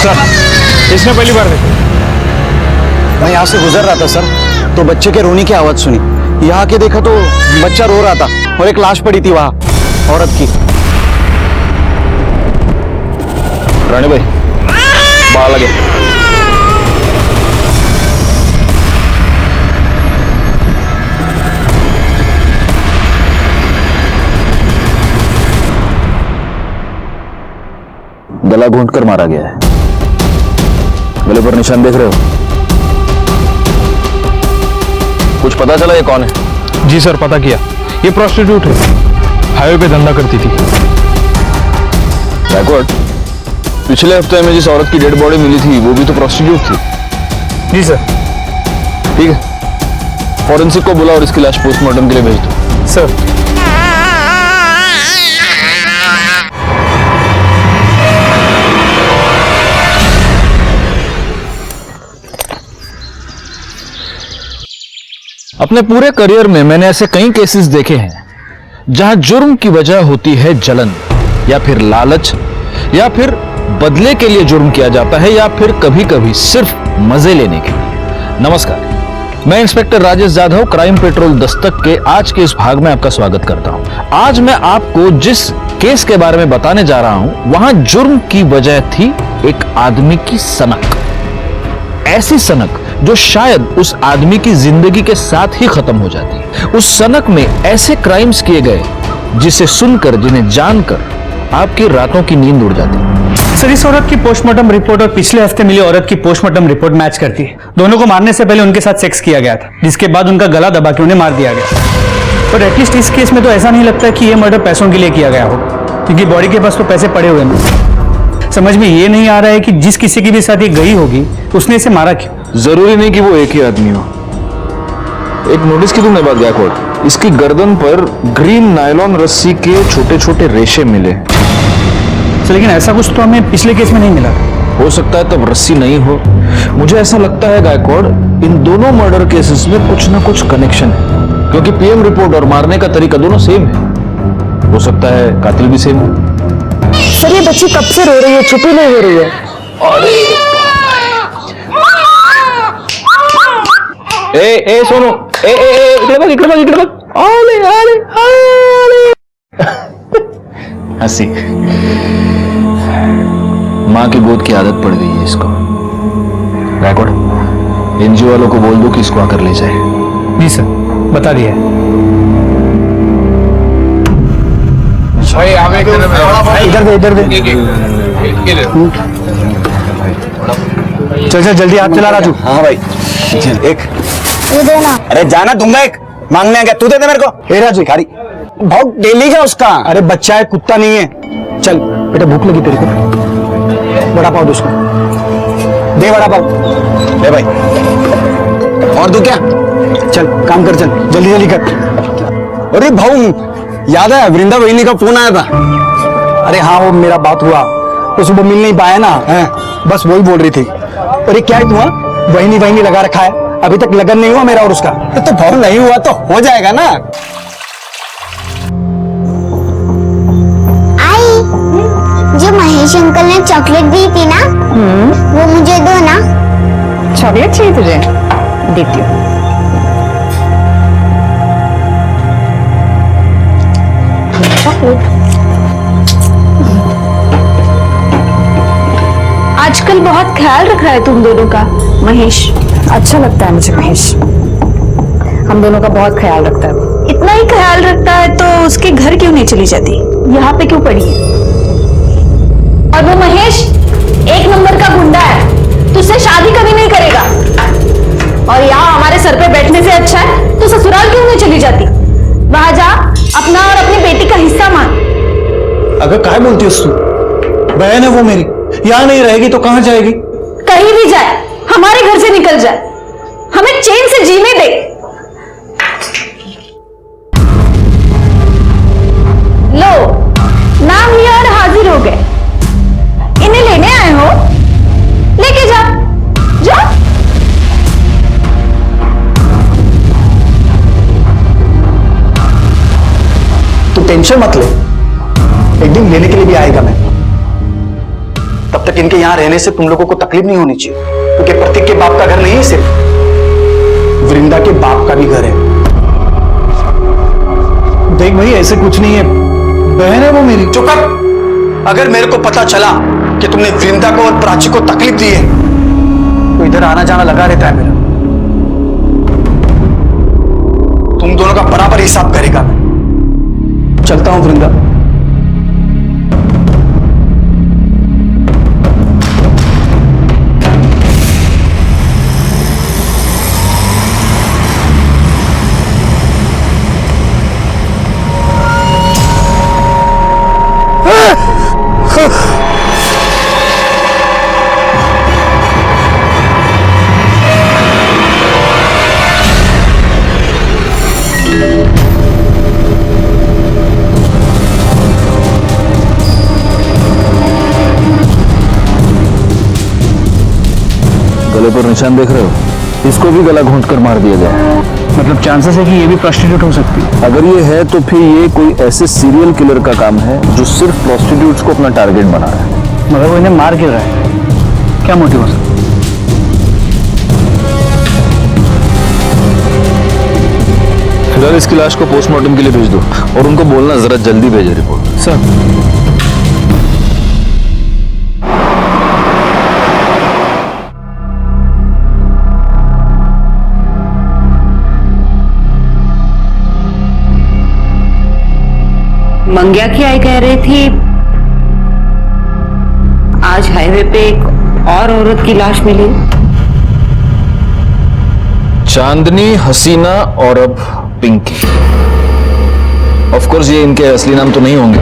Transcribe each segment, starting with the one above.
Sir, इसने पहली बार देखा। मैं यहाँ से गुजर रहा था सर, तो बच्चे के रोने की आवाज सुनी। यहाँ आके देखा तो बच्चा रो रहा था और एक लाश पड़ी थी वहां, औरत की। रानी भाई बाहर लगे। गला घोंट कर मारा गया है। गले पर निशान देख रहे हो? कुछ पता चला ये कौन है? जी सर, पता किया। ये प्रोस्टिट्यूट है, हाईवे पे धंधा करती थी। बैकवर्ड, पिछले हफ्ते में जिस औरत की डेड बॉडी मिली थी वो भी तो प्रोस्टिट्यूट थी। जी सर। ठीक है, फॉरेंसिक को बुला और इसकी लाश पोस्टमार्टम के लिए भेज दो। सर। अपने पूरे करियर में मैंने ऐसे कई केसेस देखे हैं जहां जुर्म की वजह होती है जलन, या फिर लालच, या फिर बदले के लिए जुर्म किया जाता है, या फिर कभी कभी सिर्फ मजे लेने के लिए। नमस्कार, मैं inspector Rajesh Jadhav, crime petrol Dastak के आज के इस भाग में आपका स्वागत करता हूं। आज मैं आपको जिस केस के बारे में बताने जा रहा हूं, वहां जुर्म की वजह थी एक आदमी की सनक। ऐसी सनक जो शायद उस आदमी की जिंदगी के साथ ही खत्म हो जाती। उस सनक में ऐसे क्राइम्स किए गए जिसे सुनकर, जिन्हें जानकर आपकी रातों की नींद उड़ जाती। सर, इस औरत की पोस्टमार्टम रिपोर्ट और पिछले हफ्ते मिली औरत की पोस्टमार्टम रिपोर्ट मैच करती है। दोनों को मारने से पहले उनके साथ सेक्स किया गया था, जिसके बाद उनका गला दबा के उन्हें मार दिया गया। पर एटलीस्ट इस केस में तो ऐसा नहीं लगता कि यह मर्डर पैसों के लिए किया गया हो, क्योंकि बॉडी के पास तो पैसे पड़े हुए हैं। समझ में ये नहीं आ रहा है कि जिस किसी की भी साथ ये गई होगी उसने इसे मारा क्यों। जरूरी नहीं कि वो एक ही आदमी हो। एक नोटिस की तुमने बात गैकवर्ड, इसकी गर्दन पर ग्रीन नायलॉन रस्सी के छोटे छोटे रेशे मिले। लेकिन ऐसा कुछ तो हमें पिछले केस में नहीं मिला। हो सकता है तब रस्सी नहीं हो। मुझे ऐसा लगता है गायकवाड़, इन दोनों मर्डर केसेस में कुछ ना कुछ कनेक्शन है, क्योंकि पीएम रिपोर्ट और मारने का तरीका दोनों सेम है। हो सकता है कातिल भी सेम हो। सर, ये बच्ची कब से रो रही है, चुप ही नहीं हो रही है। अरे ए सोनू, इकडे बघ, इकडे बघ, इकडे बघ। अरे अरे अरे हंसी। माँ की गोद की आदत पड़ गई है इसको। गायकवाड़, एनजीओ वालों को बोल दो कि इसको आकर ले जाए। जी सर, बता दिया। इधर दे। चल जल्दी हाथ चला राजू। हाँ भाई, चल एक। ये देना। अरे जाना दूंगा, एक मांगने आ गया, तू दे दे मेरे को। ए राजू, खारी भाव डेली का उसका। अरे बच्चा है, कुत्ता नहीं है। चल बेटा, भूख लगी तेरे को, बड़ा पाव दो उसको। दे बड़ा पाव। ले भाई, और दो क्या? चल काम कर, चल जल्दी जल्दी कर। अरे भाऊ, याद है वृंदा बहिनी का फोन आया था? अरे हाँ, वो मेरा बात हुआ तो सुबह मिल नहीं पाया ना, है बस वही बोल रही थी। अरे क्या है तुम्हारा वहीनी वहीनी लगा रखा है, अभी तक लगन नहीं हुआ मेरा और उसका। तो भाव नहीं हुआ तो हो जाएगा ना। आई, जो महेश अंकल ने चॉकलेट दी थी ना, वो मुझे दो ना। चॉकलेट चाहिए तुझे? देती हूँ। आजकल बहुत ख्याल रख रहा है तुम दोनों का महेश। अच्छा लगता है मुझे महेश, हम दोनों का बहुत ख्याल रखता है। इतना ही ख्याल रखता है तो उसके घर क्यों नहीं चली जाती, यहाँ पे क्यों पड़ी है? और वो महेश एक नंबर का गुंडा है, तुझसे शादी कभी नहीं करेगा। और यहाँ हमारे सर पे बैठने से अच्छा है तो ससुराल क्यों नहीं चली जाती? वहां जा, अपना और अपनी बेटी का हिस्सा मांग। अगर काय बोलती है तू? बहन है वो मेरी, यहाँ नहीं रहेगी तो कहाँ जाएगी? कहीं भी जाए, हमारे घर से निकल जाए, हमें चैन से जीने दे। लो, नाम लिया और हाजिर हो गए। इन्हें लेने आए हो, लेके जा, जा। तू टेंशन मत ले, एक दिन लेने के लिए भी आएगा मैं। तब तक इनके यहाँ रहने से तुम लोगों को तकलीफ नहीं होनी चाहिए, क्योंकि प्रतीक के बाप का घर नहीं है सिर्फ, वृंदा के बाप का भी घर है। देख भाई, ऐसे कुछ नहीं है, बहन है वो मेरी। चुप कर। अगर मेरे को पता चला कि तुमने वृंदा को और प्राची को तकलीफ दी है तो इधर आना जाना लगा रहता है मेरा। तुम दोनों का बराबर हिसाब करेगा मैं। चलता हूं वृंदा। गले पर निशान देख रहे हो? इसको भी गला घोंट कर मार दिया गया। मतलब चांसेस है कि ये भी प्रोस्टिट्यूट हो सकती है। अगर ये है तो फिर ये कोई ऐसे सीरियल किलर का काम है जो सिर्फ प्रोस्टिट्यूट्स को अपना टारगेट बना रहा है। मगर वो इन्हें मार क्यों रहा है? क्या मोटिव हो सकता है? फिलहाल इसकी लाश को पोस्टमार्टम के लिए भेज दो और उनको बोलना जरा जल्दी भेजे रिपोर्ट। सर, मंग्या की आई कह रही थी आज हाईवे पे एक और औरत की लाश मिली। चांदनी, हसीना और अब पिंकी। ऑफ कोर्स ये इनके असली नाम तो नहीं होंगे।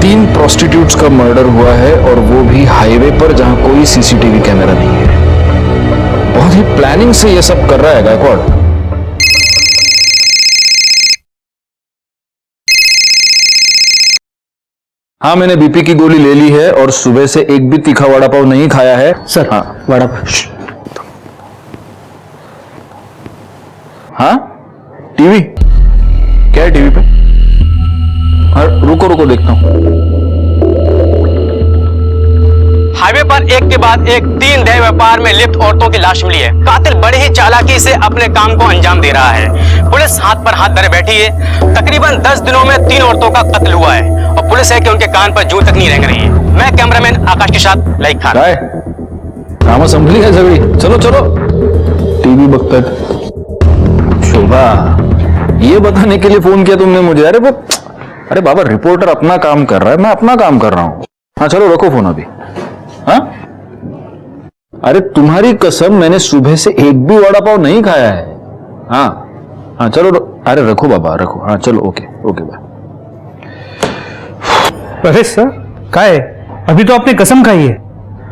3 प्रोस्टिट्यूट्स का मर्डर हुआ है और वो भी हाईवे पर जहां कोई सीसीटीवी कैमरा नहीं है। बहुत ही प्लानिंग से ये सब कर रहा है गायकवाड़। हाँ, मैंने बीपी की गोली ले ली है और सुबह से एक भी तीखा वड़ा पाव नहीं खाया है। सर। हाँ, वड़ा। हाँ, टीवी क्या है टीवी पे? हाँ, रुको रुको देखता हूं। हाईवे पर एक के बाद एक 3 देह व्यापार में लिप्त औरतों की लाश मिली है। कातिल बड़े ही चालाकी से अपने काम को अंजाम दे रहा है। पुलिस हाथ पर हाथ धरे बैठी है। तकरीबन 10 दिनों में 3 औरतों का कत्ल हुआ है और पुलिस है कि उनके कान पर जूं तक नहीं रेंग रही है। मैं कैमरामैन आकाश के साथ लाइक खान। काम संभली है जबड़ी। चलो चलो, टीवी बख्तर। शोभा, ये बताने के लिए फोन किया तुमने मुझे? अरे बाबा, रिपोर्टर अपना काम कर रहा है, मैं अपना काम कर रहा हूं। हाँ चलो, रखो फोन अभी। हाँ, अरे तुम्हारी कसम, मैंने सुबह से एक भी वड़ा पाव नहीं खाया है। हाँ हाँ चलो, अरे रखो बाबा, रखो। हाँ चलो, ओके ओके बाय। अरे सर, क्या है? अभी तो आपने कसम खाई है।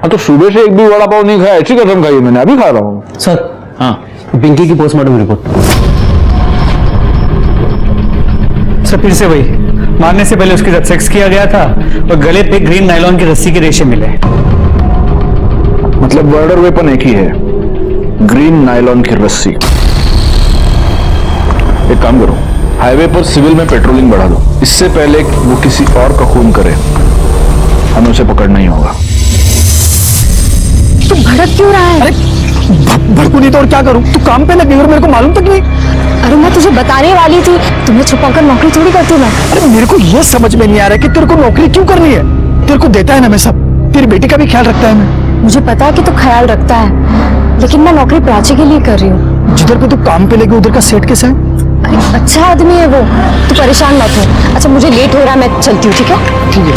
हाँ तो सुबह से एक भी वड़ा पाव नहीं खाया, ऐसी कसम खाई है मैंने, अभी खा रहा हूँ। सर, हाँ, पिंकी की पोस्टमार्टम रिपोर्ट। सर, फिर से वही, मारने से पहले उसके साथ सेक्स किया गया था और गले पे ग्रीन नायलॉन की रस्सी के रेशे मिले। मतलब मर्डर वेपन एक ही है, ग्रीन नायलॉन की रस्सी। एक काम करो, हाईवे पर सिविल में पेट्रोलिंग बढ़ा दो, इससे पहले वो किसी और का खून करे हमें उसे पकड़ना ही होगा। तू भड़क क्यों रहा है? अरे भड़कू नहीं तो और क्या करूं? तू काम पे लगी और मेरे को मालूम तक नहीं। अरे मैं तुझे बताने वाली थी, तुम्हें छुपाकर नौकरी थोड़ी करती मैं। अरे मेरे को ये समझ में नहीं आ रहा कि तेरे को नौकरी क्यों करनी है। तेरे को देता है ना मैं सब, तेरी बेटी का भी ख्याल रखता है मैं। मुझे पता है कि तू ख्याल रखता है, लेकिन मैं नौकरी प्राची के लिए कर रही हूँ। जिधर पे तू काम पे लगी उधर का सेट कैसा है? अरे अच्छा आदमी है वो, तू परेशान मत हो। अच्छा मुझे लेट हो रहा है, मैं चलती हूँ, ठीक है? ठीक है।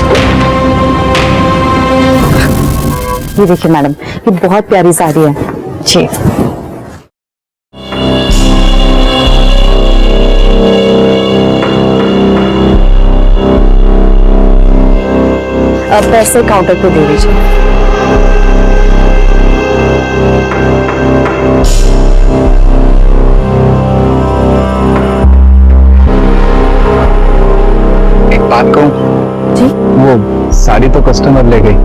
ये देखिए मैडम, ये बहुत प्यारी साड़ी है जी। अब पैसे काउंटर पे दे दीजिए। एक बात कहूं? जी? वो साड़ी तो कस्टमर ले गई,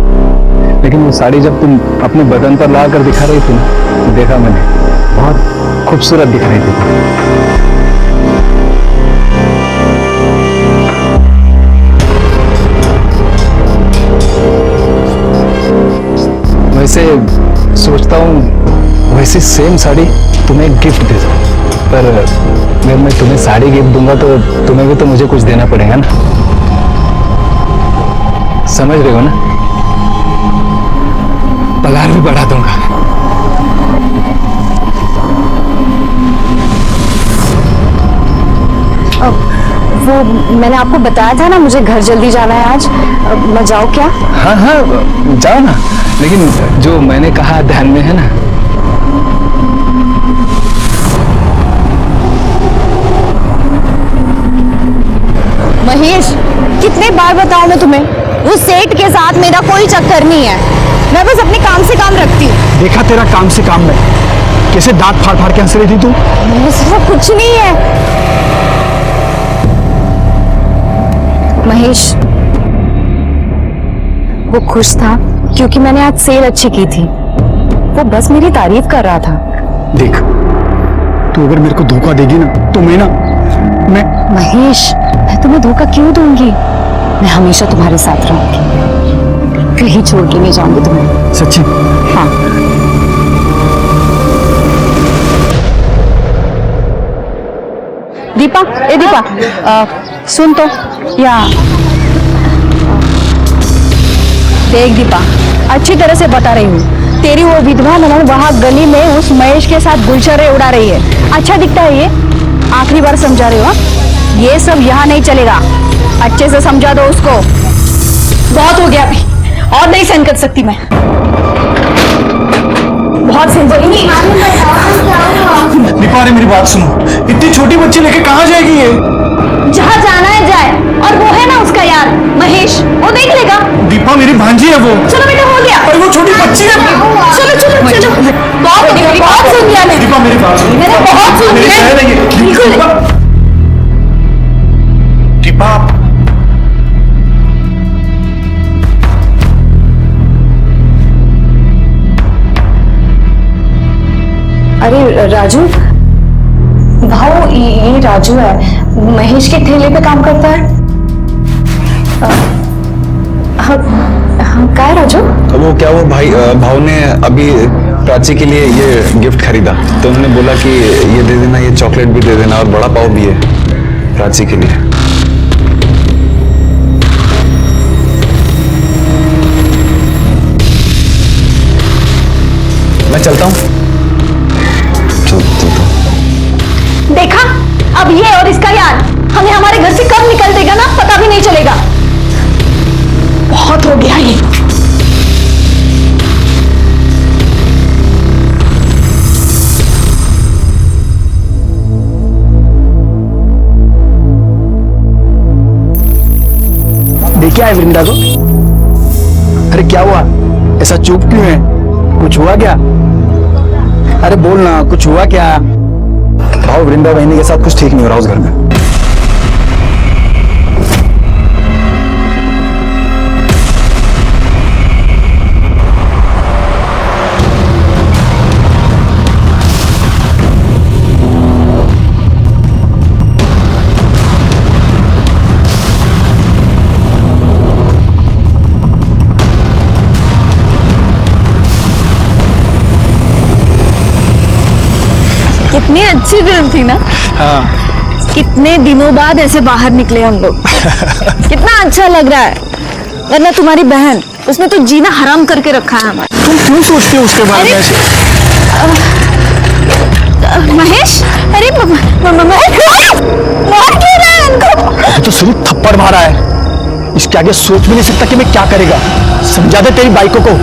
लेकिन वो साड़ी जब तुम अपने बदन पर ला कर दिखा रही थी ना, तो देखा मैंने, बहुत खूबसूरत दिख रही थी। वैसे सोचता हूँ वैसी सेम साड़ी तुम्हें गिफ्ट दे दूँ, पर अगर मैं तुम्हें साड़ी गिफ्ट दूंगा तो तुम्हें भी तो मुझे कुछ देना पड़ेगा ना, समझ रहे हो ना? पगार भी बढ़ा दूंगा। वो मैंने आपको बताया था ना, मुझे घर जल्दी जाना है आज। मैं जाऊँ क्या? हाँ हाँ जाओ ना, लेकिन जो मैंने कहा ध्यान में है ना? महेश, कितने बार बताऊं मैं तुम्हें, उस सेठ के साथ मेरा कोई चक्कर नहीं है। मैं बस अपने काम से काम रखती हूँ। देखा तेरा काम से काम में कैसे दांत फाड़ फाड़ के हंस रही थी तू। वो कुछ नहीं है महेश। वो खुश था क्योंकि मैंने आज सेल अच्छी की थी। वो बस मेरी तारीफ कर रहा था। देख, तू अगर मेरे को धोखा देगी ना तो मैं महेश, मैं तुम्हें धोखा क्यों दूंगी? मैं हमेशा तुम्हारे साथ रहूंगी, कहीं छोड़ के नहीं जाऊंगी तुम्हें। सच्ची? हाँ। दीपा, ए दीपा, सुन तो, या देख दीपा, अच्छी तरह से बता रही हूँ, तेरी वो विधवा ननद वहाँ गली में उस महेश के साथ गुलछर्रे उड़ा रही है। अच्छा दिखता है ये? आखिरी बार समझा रही हो? ये सब यहाँ नहीं चलेगा, अच्छे से समझा दो उसको। बहुत हो गया अभी, और नहीं सहन कर सकती मैं। बहुत सहन कर नहीं। दीपा, अरे मेरी बात सुनो, इतनी छोटी बच्ची लेके कहाँ जाएगी ये? जहाँ जाना है जाए, और वो है ना उसका यार महेश, वो देख लेगा। दीपा मेरी भांजी है वो। चलो बेटा, हो गया। अरे वो छोटी बच्ची है। चलो चलो चलो, बहुत हो गया, बहुत सुन लिया मैंने। दीपा मेरी बात सुनो, मैंने बहुत सुन मेरी लिया। बहन है ये। बिल्कुल। दीपा, अरे राजू, भाऊ, ये राजू है, महेश के ठेले पे काम करता है। हाँ, क्या है राजू? वो क्या, वो भाव ने अभी प्राची के लिए ये गिफ्ट खरीदा, तो उन्होंने बोला कि ये दे देना, ये चॉकलेट भी दे देना, और बड़ा पाव भी है प्राची के लिए। मैं चलता हूँ। देखा, अब ये और इसका यार हमें हमारे घर से कब निकल देगा ना, पता भी नहीं चलेगा। बहुत हो गया ये। देखा है वृंदा को? अरे क्या हुआ, ऐसा चुप क्यों है? कुछ हुआ क्या? अरे बोल ना, कुछ हुआ क्या? भाव, वृंदा बहनी के साथ कुछ ठीक नहीं हो रहा उस घर में। कितनी अच्छी फिल्म थी ना। हाँ। कितने दिनों बाद ऐसे बाहर निकले हम लोग। कितना अच्छा लग रहा है, वरना तुम्हारी बहन, उसने तो जीना हराम करके रखा है हमारा। तुम क्यों सोचते हो उसके बारे में ऐसे? महेश, अरे मार क्यों रहा है इनको? अभी तो सिर्फ थप्पड़ मारा है, इसके आगे सोच भी नहीं सकता कि मैं क्या करेगा। समझा दे तेरी बाइकों को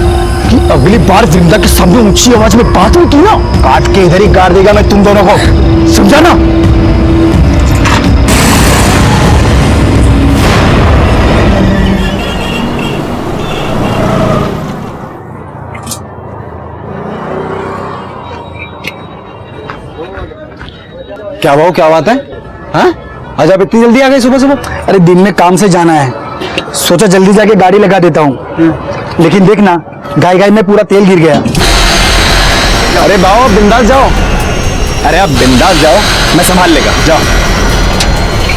कि अगली बार वृंदा के सामने ऊंची आवाज में बात हुई की ना, काट के इधर ही गाड़ देगा मैं तुम दोनों को, समझा ना? क्या भाव, क्या बात है? हाँ, आज आप इतनी जल्दी आ गए सुबह सुबह? अरे दिन में काम से जाना है, सोचा जल्दी जाके गाड़ी लगा देता हूँ, लेकिन देखना गाय गाय में पूरा तेल गिर गया। अरे भाव, बिंदास जाओ। अरे आप बिंदास जाओ, मैं संभाल लेगा, जाओ।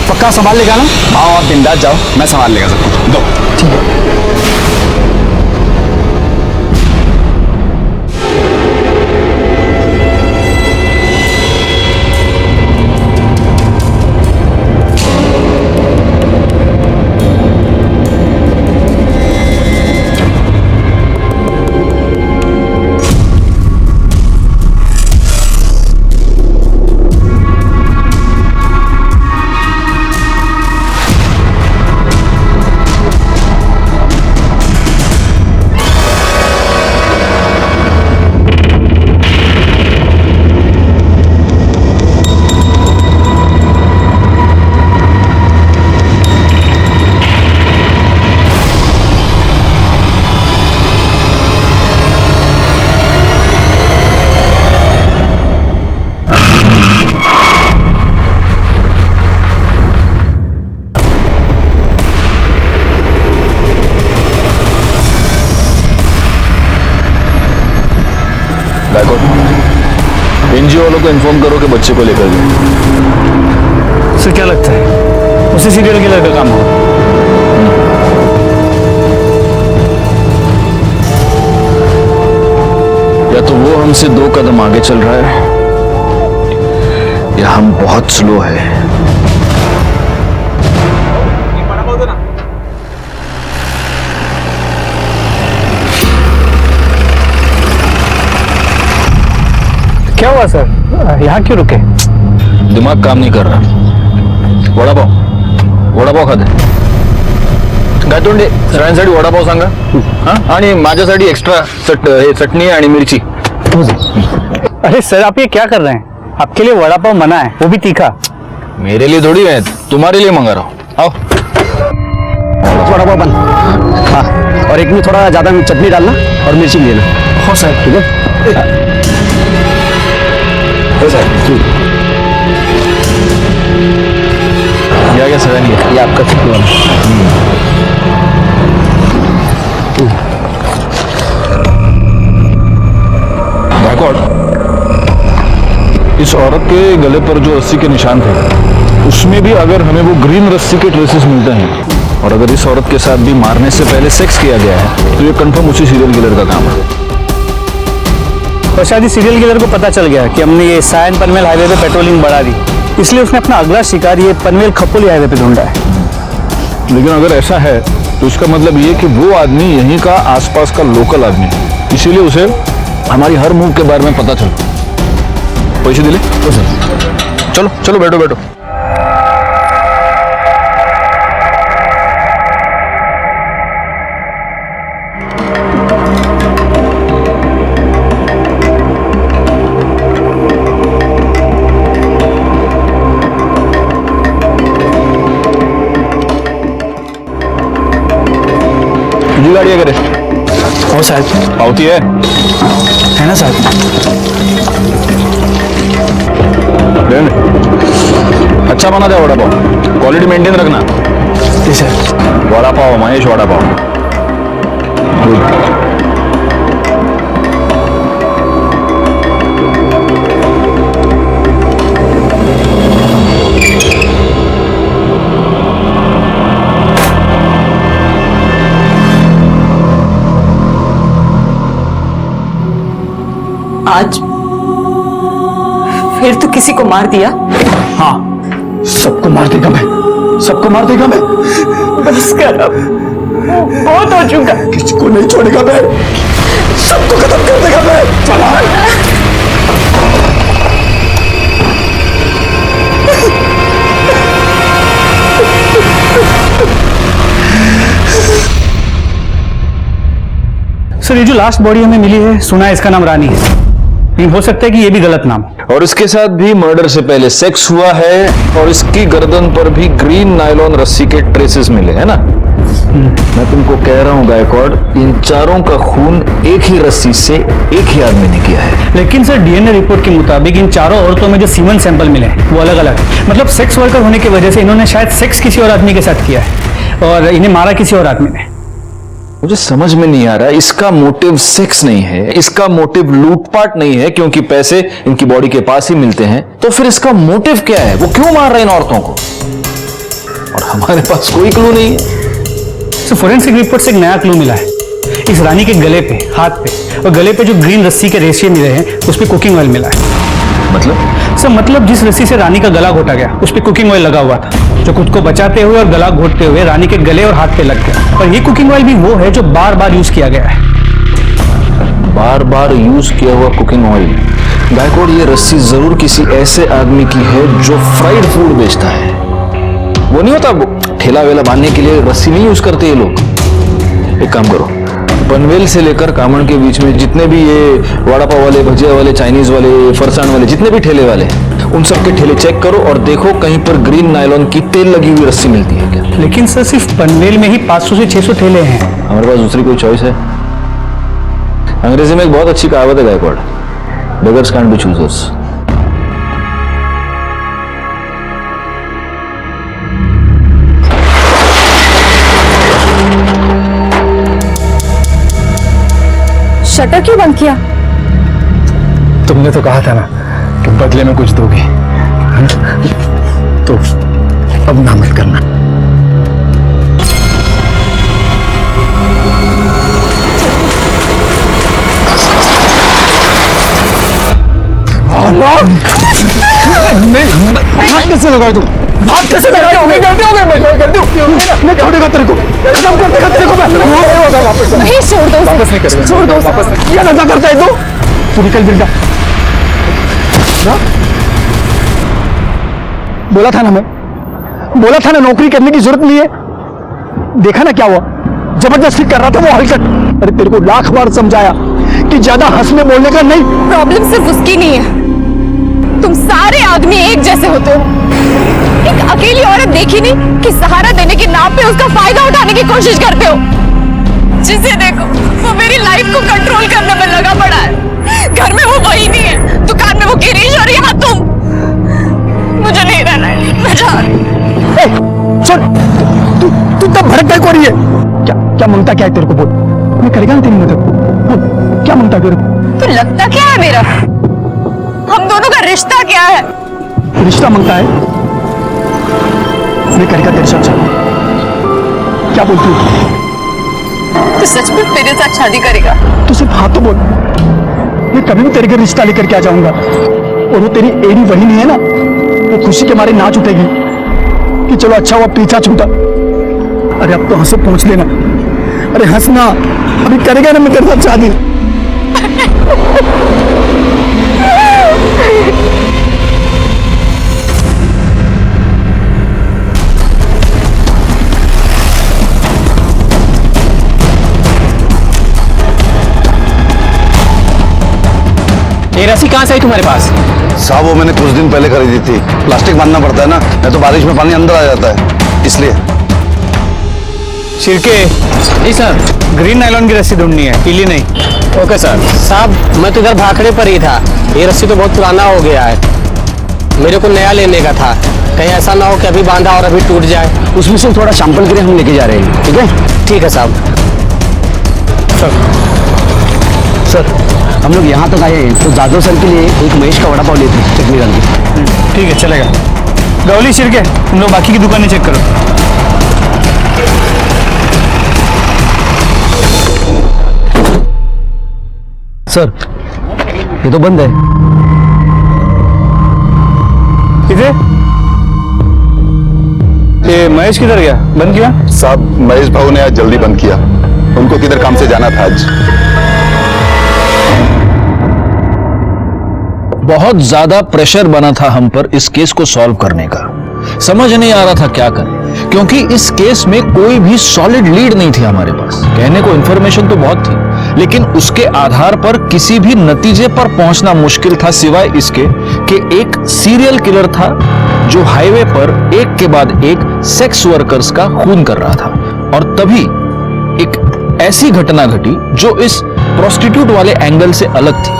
पक्का संभाल लेगा ना? भाव आप बिंदास जाओ, मैं संभाल लेगा सब कुछ। दो। ठीक है। वालों को इन्फॉर्म करो कि बच्चे को लेकर गए। सर क्या लगता है उसी सीरियल किलर का काम होगा? या तो वो हमसे 2 कदम आगे चल रहा है या हम बहुत स्लो है। क्या हुआ सर, यहाँ क्यों रुके? दिमाग काम नहीं कर रहा। वडापाव खाते गायतोंडे सगळ्यांसाठी वडापाव सांगा हा आणि माझ्यासाठी एक्स्ट्रा चटणी आणि मिरची। अरे सर आप ये क्या कर रहे हैं? आपके लिए वड़ा पाव मना है, वो भी तीखा। मेरे लिए थोड़ी है, तुम्हारे लिए मंगा रहा हूँ। आओ वड़ा पाव बन। हाँ, और एक में थोड़ा ज्यादा चटनी डालना और मिर्ची भी देना। हो सर, ठीक है। हो सर, ये आ गया सगळ्यांनी, ये आपका चटनी वाला। इस औरत के गले पर जो रस्सी के निशान थे उसमें भी अगर हमें वो ग्रीन रस्सी के ट्रेसेस मिलते हैं और अगर इस औरत के साथ भी मारने से पहले सेक्स किया गया है तो ये कंफर्म उसी सीरियल किलर का काम है। और शायद इस सीरियल किलर को पता चल गया कि हमने ये सायन पनवेल हाईवे पे पेट्रोलिंग बढ़ा दी, इसलिए उसने अपना अगला शिकार ये पनवेल खपोली हाईवे पे ढूंढा है। लेकिन अगर ऐसा है तो इसका मतलब ये कि वो आदमी यहीं का आसपास का लोकल आदमी है, इसीलिए उसे हमारी हर मूव के बारे में पता चलता। पैसे दिले तो सर, चलो चलो बैठो बैठो। तुझी गाड़ी है करे? हो साहब। पावती है ना साहब? अच्छा बना दे वड़ा पाव, क्वालिटी मेंटेन रखना। जी सर। वड़ा पाव महेश, वड़ा पाव। आज फिर तो किसी को मार दिया? हाँ, सबको मार देगा मैं, सबको मार देगा मैं। बस कर अब, बहुत हो चुका। किसी को नहीं छोड़ेगा मैं, सबको खत्म कर देगा मैं। चला। सर ये जो लास्ट बॉडी हमें मिली है, सुना है इसका नाम रानी है, लेकिन हो सकता है कि ये भी गलत नाम हो। और इसके साथ भी मर्डर से पहले सेक्स हुआ है और इसकी गर्दन पर भी ग्रीन नायलॉन रस्सी के ट्रेसेस मिले हैं ना। मैं तुमको कह रहा हूं गायकवाड़, इन चारों का खून एक ही रस्सी से एक ही आदमी ने किया है। लेकिन सर डीएनए रिपोर्ट के मुताबिक इन चारों औरतों में जो सीमन सैंपल मिले हैं वो अलग अलग है। मतलब सेक्स वर्कर होने की वजह से इन्होंने शायद सेक्स किसी और आदमी के साथ किया है और इन्हें मारा किसी और आदमी ने। मुझे समझ में नहीं आ रहा, इसका मोटिव सेक्स नहीं है, इसका मोटिव लूटपाट नहीं है क्योंकि पैसे इनकी बॉडी के पास ही मिलते हैं, तो फिर इसका मोटिव क्या है? वो क्यों मार रहे हैं इन औरतों को? और हमारे पास कोई क्लू नहीं है। सर फोरेंसिक रिपोर्ट से एक नया क्लू मिला है। इस रानी के गले पे, हाथ पे और गले पे जो ग्रीन रस्सी के रेशे मिले हैं उस पे कुकिंग ऑयल मिला है। मतलब जिस रस्सी से रानी का गला घोटा गया उस पे कुकिंग ऑयल लगा हुआ था, जो खुद को बचाते हुए और गला घोटते हुए रानी के गले और हाथ पे लग गया। और ये कुकिंग ऑयल भी वो है जो बार बार यूज किया गया है। बार बार यूज किया हुआ कुकिंग ऑयल। गायकवाड़, ये रस्सी जरूर किसी ऐसे आदमी की है जो फ्राइड फूड बेचता है। वो नहीं होता, वो ठेला वेला बांधने के लिए रस्सी नहीं यूज करते ये लोग। एक काम करो, पनवेल से लेकर कामण के बीच में जितने भी ये वड़ा पाव वाले, भजिया वाले, चाइनीज वाले, फरसान वाले, जितने भी ठेले वाले, उन सब के ठेले चेक करो और देखो कहीं पर ग्रीन नायलॉन की तेल लगी हुई रस्सी मिलती है क्या। लेकिन सर सिर्फ पनवेल में ही 500 से 600 ठेले हैं। हमारे पास दूसरी कोई चॉइस है? अंग्रेजी में एक बहुत अच्छी कहावत है Gaikwad, beggars can't be choosers. Shutter क्यों बंद किया? तुमने तो कहा था ना कि बदले में कुछ दोगे, तो अब ना मत करना। हाथ कैसे लगाए तुम? हाथ कैसे लगाए? मैं गलती हो गई, मैं गलती मैं क्या देगा तेरे को? एकदम कर देगा तेरे को मैं। वापस नहीं, छोड़ दो उसे। वापस नहीं करेगा। छोड़ दो उसे। वापस नहीं। क्या नशा करता है तू? तू निकल बिरजा। ना? बोला था ना मैं, बोला था ना नौकरी करने की जरूरत नहीं है। देखा ना क्या हुआ, जबरदस्ती कर रहा था वो हरकत। अरे तेरे को लाख बार समझाया कि ज्यादा हंसने बोलने का नहीं। प्रॉब्लम सिर्फ उसकी नहीं है, तुम सारे आदमी एक जैसे होते हो। एक अकेली औरत देखी नहीं कि सहारा देने के नाम पे उसका फायदा उठाने की कोशिश करते हो। जिसे देखो वो मेरी लाइफ को कंट्रोल करने में लगा पड़ा है। घर में वो वही नहीं है, दुकान में वो गिरीश और यहाँ तुम। मुझे नहीं रहना है, मैं जा रही हूँ। सुन, तू तब भड़क को रही है। क्या क्या मांगता क्या है तेरे को? बोल, मैं करेगा ना तेरी मदद। बोल, क्या मांगता तेरे को? तो लगता क्या है मेरा? हम दोनों का रिश्ता क्या है? रिश्ता मांगता है? मैं करेगा तेरे साथ शादी। क्या बोलती हूँ? तो सचमुच मेरे साथ शादी करेगा? तू सिर्फ हाँ तो बोल, मैं कभी भी तेरे घर रिश्ता लेकर के आ जाऊंगा। और वो तेरी एड़ी वही नहीं है ना, वो खुशी के मारे नाच उठेगी कि चलो अच्छा हुआ पीछा छूटा। अरे अब तो हंसो पहुंच लेना। अरे हंसना, अभी करेगा ना मैं तेरे साथ शादी। ये रस्सी कहाँ से आई तुम्हारे पास? साहब वो मैंने कुछ दिन पहले खरीदी थी। प्लास्टिक बांधना पड़ता है ना, नहीं तो बारिश में पानी अंदर आ जाता है, इसलिए। शिरके, जी सर। ग्रीन नायलॉन की रस्सी ढूंढनी है, पीली नहीं। Okay sir. साहब मैं तो इधर भाखड़े पर ही था, ये रस्सी तो बहुत पुराना हो गया है, मेरे को नया लेने का था। कहीं ऐसा ना हो कि अभी बांधा और अभी टूट जाए। उसमें से थोड़ा सैंपल के लिए हम लेके जा रहे हैं, ठीक है? ठीक है साहब। सर हम लोग यहाँ तक आए हैं तो जादव सर के लिए एक महेश का वड़ा पाव लेते हैं, चटनी डाल के। ठीक है, चलेगा। गौली, शिरके, तुम लोग बाकी की दुकानें चेक करो। सर ये तो बंद है। किसे? ये महेश किधर गया? बंद किया? साहब महेश भाऊ ने आज जल्दी बंद किया, उनको किधर काम से जाना था आज। बहुत ज्यादा प्रेशर बना था हम पर इस केस को सॉल्व करने का। समझ नहीं आ रहा था क्या करें, क्योंकि इस केस में कोई भी सॉलिड लीड नहीं थी हमारे पास। कहने को इंफॉर्मेशन तो बहुत थी, लेकिन उसके आधार पर किसी भी नतीजे पर पहुंचना मुश्किल था, सिवाय इसके कि एक सीरियल किलर था जो हाईवे पर एक के बाद एक सेक्स वर्कर्स का खून कर रहा था। और तभी एक ऐसी घटना घटी जो इस प्रोस्टिट्यूट वाले एंगल से अलग थी।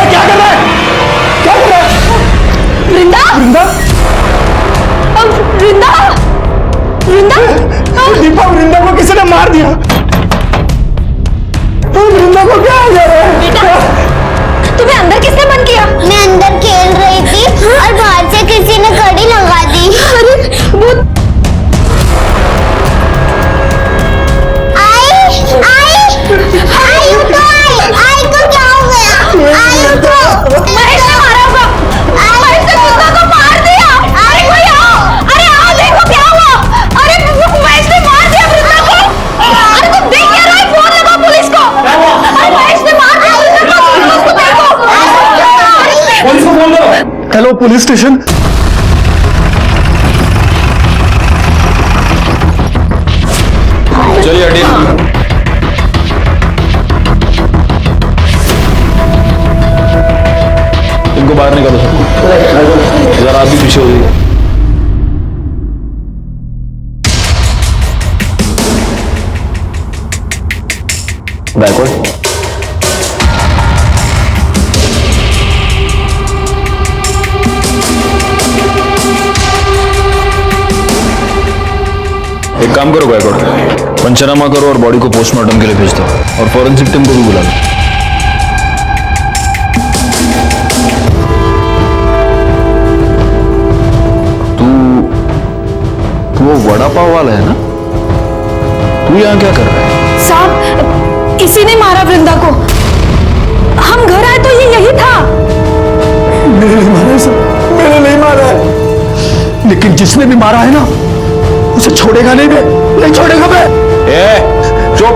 क्या कर रहा है? क्या कर रहा है? वृंदा? वृंदा? वृंदा? वृंदा? दीपा, वृंदा को किसी ने मार दिया। वृंदा को क्या हो गया है? तुम्हें अंदर किसने बंद किया? मैं अंदर खेल रही थी और बाहर से किसी ने कड़ी लगा दी। अरे वो आई को क्या हो गया? आई को महेश ने मारा होगा। महेश ने कुत्ता को मार दिया। अरे कोई आओ, अरे आओ, देखो क्या हुआ। अरे महेश ने मार दिया वृंदा को। अरे तुम देख क्या रहे हो? फोन लगाओ पुलिस को। अरे महेश ने मार दिया वृंदा को, उसको देखो। पुलिस को फोन करो। Hello police station. चलिए हटिए। इनको बाहर निकालो सर, जरा आप भी पीछे हो जाइए। बैकवर्ड। एक काम करो बैकवर्ड। पंचनामा करो और बॉडी को पोस्टमार्टम के लिए भेज दो और फॉरेंसिक टीम को भी बुला लो। तू वो वड़ा पाव वाला है ना? तू यहाँ क्या कर रहा है? साहब, किसी ने मारा वृंदा को। हम घर आए तो ये यही था। मैंने नहीं मारा है सर, मैंने नहीं मारा है, लेकिन जिसने भी मारा है ना उसे छोड़ेगा नहीं, मैं नहीं छोड़ेगा मैं। चुप,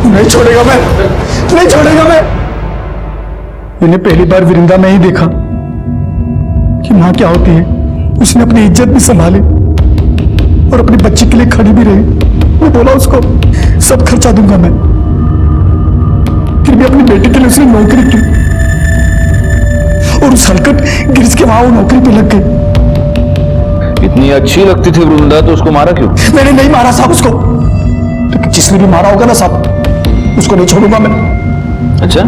नहीं छोड़ेगा मैं, नहीं छोड़ेगा मैं। मैंने पहली बार वृंदा में ही देखा कि मां क्या होती है। उसने अपनी इज्जत भी संभाली और अपनी बच्ची के लिए खड़ी भी रही। मैं बोला उसको सब खर्चा दूंगा मैं, फिर भी अपनी बेटी के लिए उसने नौकरी की और उस हरकत गिरिश के वहां वो नौकरी पे लग गई। इतनी अच्छी लगती थी वृंदा तो उसको मारा क्यों? मैंने नहीं मारा साहब उसको, लेकिन जिसने भी मारा होगा ना साहब उसको नहीं छोड़ूंगा मैं। अच्छा,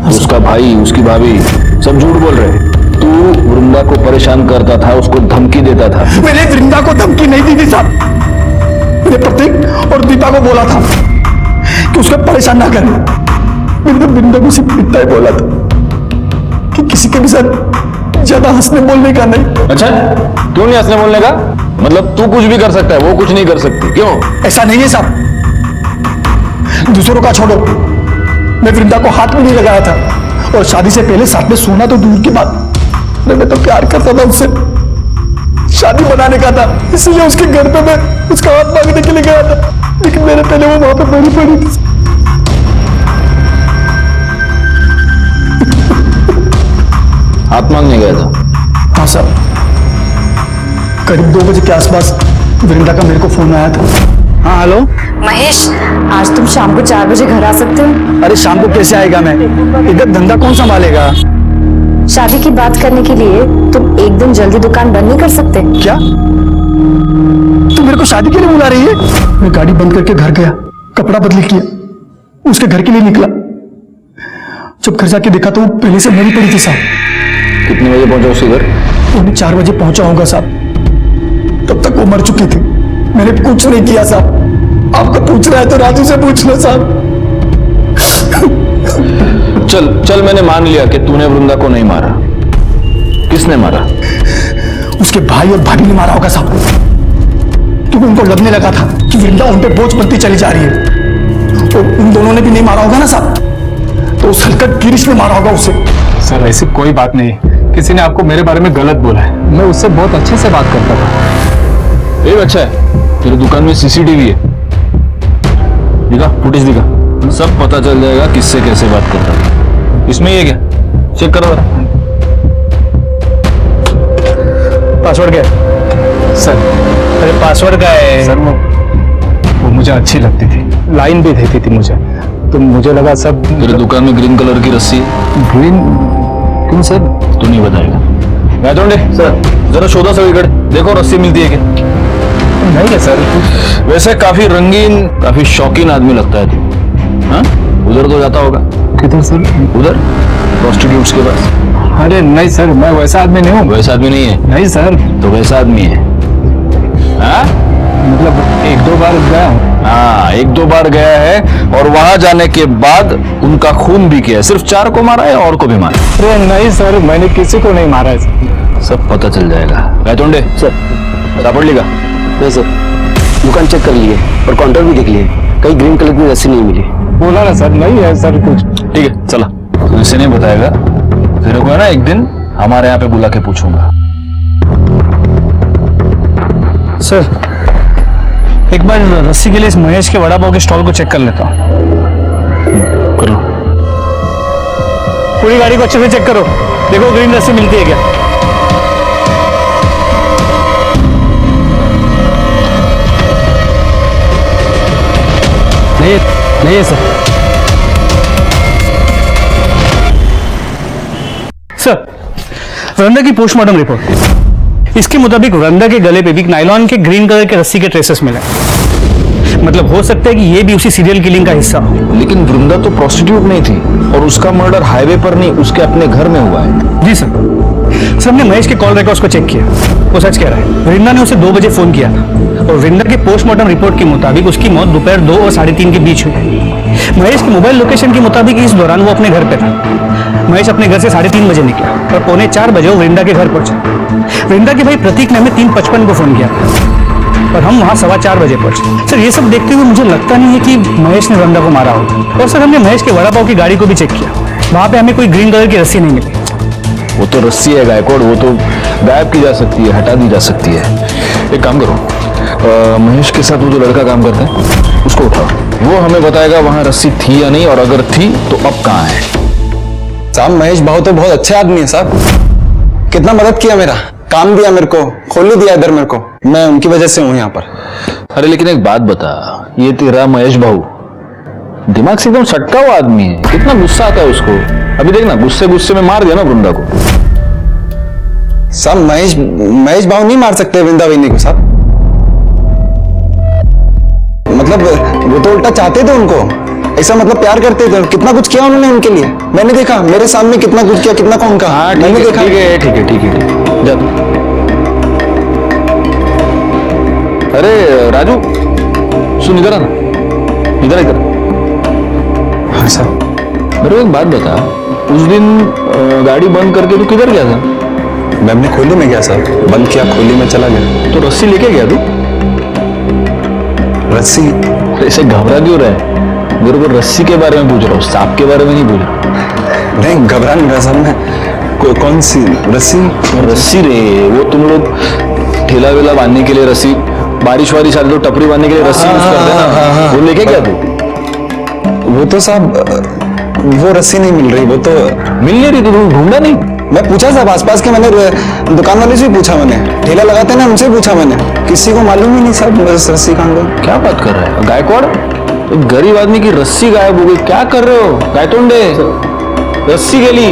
उसका भाई, उसकी भाभी सब झूठ बोल रहे हैं। तू वृंदा को परेशान करता था, उसको धमकी देता था। मैंने वृंदा को धमकी नहीं दी थी साहब, मैंने प्रतीक और दीपा को बोला था कि उसको परेशान ना करें। मैंने तो वृंदा को सिर्फ इतना ही बोला था कि किसी के भी साथ ज्यादा हंसने बोलने का नहीं। अच्छा, क्यों नहीं हंसने बोलने का? मतलब तू कुछ भी कर सकता है, वो कुछ नहीं कर सकती, क्यों? ऐसा नहीं है साहब, दूसरों का छोड़ो, मैं वृंदा को हाथ में नहीं लगाया था और शादी से पहले साथ में सोना तो दूर की बात, मैं तो प्यार करता था उससे, शादी बनाने का था, इसलिए उसके घर पे मैं उसका हाथ मांगने के लिए गया था, लेकिन मेरे पहले वो वहां पे मरी पड़ी थी। हाथ मांगने गया था? हाँ साहब, करीब 2 बजे के आसपास वृंदा का मेरे को फोन आया था। हाँ हेलो महेश, आज तुम शाम को 4 बजे घर आ सकते हो? अरे शाम को कैसे आएगा मैं, इधर धंधा कौन संभालेगा? शादी की बात करने के लिए तुम एक दिन जल्दी दुकान बंद नहीं कर सकते? क्या तुम मेरे को शादी के लिए बुला रही है? मैं गाड़ी बंद करके घर गया, कपड़ा बदली किया, उसके घर के लिए निकला। जब घर जाके देखा तो वो पहले से मरी पड़ी थी साहब। कितने बजे पहुंचा उसके घर? 4 बजे पहुंचा होगा साहब, तब तक वो मर चुकी थी। मैंने कुछ नहीं किया साहब, आपको पूछना है तो राजू से पूछ लो साहब। चल चल, मैंने मान लिया कि तूने वृंदा को नहीं मारा। किसने मारा? उसके भाई और भाभी ने मारा होगा साहब, क्योंकि उनको लगने लगा था कि वृंदा उन पे बोझ बनती चली जा रही है, और उन दोनों ने भी नहीं मारा होगा ना साहब, तो उस हरकत गिरीश ने मारा होगा उसे। सर ऐसी कोई बात नहीं, किसी ने आपको मेरे बारे में गलत बोला है, मैं उससे बहुत अच्छे से बात करता था। ये अच्छा है, तेरी दुकान में सीसीटीवी है, दिखा फुटेज, दिखा, सब पता चल जाएगा किससे कैसे बात करता था। इसमें ये क्या, चेक करो। पासवर्ड क्या है? सर अरे पासवर्ड क्या है? सर वो मुझे अच्छी लगती थी, लाइन भी देती थी मुझे, तो मुझे लगा सब। तेरी दुकान में ग्रीन कलर की रस्सी? ग्रीन क्यों सर? तू नहीं बताएगा। गायतोंडे सर, जरा शोधा सगळीकडे, देखो रस्सी मिलती है क्या? नहीं है सर। वैसे काफी रंगीन, काफी शौकीन आदमी लगता है तू। हाँ, उधर तो जाता होगा। किधर सर? उधर प्रोस्टिट्यूट्स के पास। अरे नहीं सर, मैं वैसा आदमी नहीं हूँ। वैसा आदमी नहीं है? नहीं सर। तो वैसा आदमी है? हाँ, मतलब 1-2 बार गया हूँ। हाँ, 1-2 बार गया है, और वहां जाने के बाद उनका खून भी किया है। सिर्फ 4 को मारा है, और को भी मारा? अरे नहीं सर, मैंने किसी को नहीं मारा है। सब पता चल जाएगा। गायतोंडे सर, सापड़ लेगा? नहीं सर, दुकान चेक कर लिए और काउंटर भी देख लिए, कहीं ग्रीन कलर की रस्सी नहीं मिली। बोला ना सर, नहीं है सर कुछ। ठीक है, चला। तो इसे नहीं बताएगा, तेरे को है ना एक दिन हमारे यहाँ पे बुला के पूछूंगा। सर, एक बार रस्सी के लिए इस महेश के वड़ा पाव के स्टॉल को चेक कर लेता हूँ। कर लो। पूरी गाड़ी को अच्छे से चेक करो, देखो ग्रीन रस्सी मिलती है क्या। नहीं है सर। सर, वृंदा की पोस्टमार्टम रिपोर्ट, इसके मुताबिक वृंदा के गले पे भी नायलॉन के ग्रीन कलर के रस्सी के ट्रेसेस मिले। मतलब हो सकता है कि ये भी उसी सीरियल किलिंग का हिस्सा हो। लेकिन वृंदा तो प्रोस्टिट्यूट नहीं थी, और उसका मर्डर हाईवे पर नहीं, उसके अपने घर में हुआ है। जी सर। सर हमने महेश के कॉल रिकॉर्ड्स को चेक किया, वो सच कह रहा है। वृंदा ने उसे 2 बजे फोन किया था और वृंदा के पोस्टमार्टम रिपोर्ट के मुताबिक उसकी मौत दोपहर 2 और 3:30 के बीच हुई है। महेश के मोबाइल लोकेशन के मुताबिक इस दौरान वो अपने घर पे था। महेश अपने घर से 3:30 बजे निकला और 3:45 बजे वो वृंदा के घर पहुंचा। वृंदा के भाई प्रतीक ने हमें 3:55 को फोन किया था और हम वहां 4:15 बजे पहुंचे। सर ये सब देखते हुए मुझे लगता नहीं है कि महेश ने वृंदा को मारा होगा। और सर हमने महेश के वड़ा पाव की गाड़ी को भी चेक किया, वहां पे हमें कोई ग्रीन कलर की रस्सी नहीं मिली। वो तो रस्सी है गायकवाड़, वो तो गायब की जा सकती है, हटा दी जा सकती है। एक काम करो, महेश के साथ वो जो लड़का काम करता है उसको उठाओ, वो हमें बताएगा वहां रस्सी थी या नहीं, और अगर थी तो अब कहाँ है। साहब महेश भाऊ तो बहुत अच्छे आदमी है साहब, कितना मदद किया, मेरा काम दिया, मेरे को खोल दिया इधर मेरे को, मैं उनकी वजह से हूँ यहाँ पर। अरे लेकिन एक बात बता, ये तेरा महेश भाऊ दिमाग से एकदम सटका हुआ आदमी है, कितना गुस्सा आता है उसको। अभी देखना, गुस्से गुस्से में मार दिया ना वृंदा को। साहब महेश भाऊ नहीं मार सकते वृंदा वहीनी को साहब, मतलब वो तो उल्टा चाहते थे उनको, ऐसा मतलब प्यार करते थे। कितना कुछ किया उन्होंने उनके लिए, मैंने देखा मेरे सामने कितना कुछ किया, कितना कौन का। हाँ मैंने देखा। ठीक है जा तू। अरे राजू सुन, इधर आना, इधर। हाँ साहब। मेरे को एक बात बता, उस दिन गाड़ी बंद करके तू किधर गया था? मैं अपनी खोली में गया साहब, बंद किया, खोली में चला गया। तो रस्सी लेके गया तू? रस्सी? ऐसे घबरा क्यों रहा है? मेरे को रस्सी के बारे में पूछ रहा हूँ, सांप के बारे में नहीं पूछ रहा। नहीं घबरा नहीं रहा साहब मैं। कौन सी रस्सी? रस्सी रे, वो तुम लोग ठेला वेला बांधने के लिए रस्सी, बारिश वारिश आती तो टपरी बांधने के लिए रस्सी यूज करते हैं ना, वो लेके गया तू? वो तो साहब वो रस्सी नहीं मिल रही, वो तो मिल नहीं रही, तो ढूंढा नहीं? मैं पूछा साहब आसपास के, मैंने दुकान वाले से भी पूछा, मैंने ठेला लगाते हैं ना उनसे पूछा मैंने, किसी को मालूम ही नहीं साहब रस्सी कहाँ गई। क्या बात कर रहा है गायकवाड़, एक गरीब आदमी की रस्सी गायब हो गई, क्या कर रहे हो गायतोंडे? रस्सी गेली।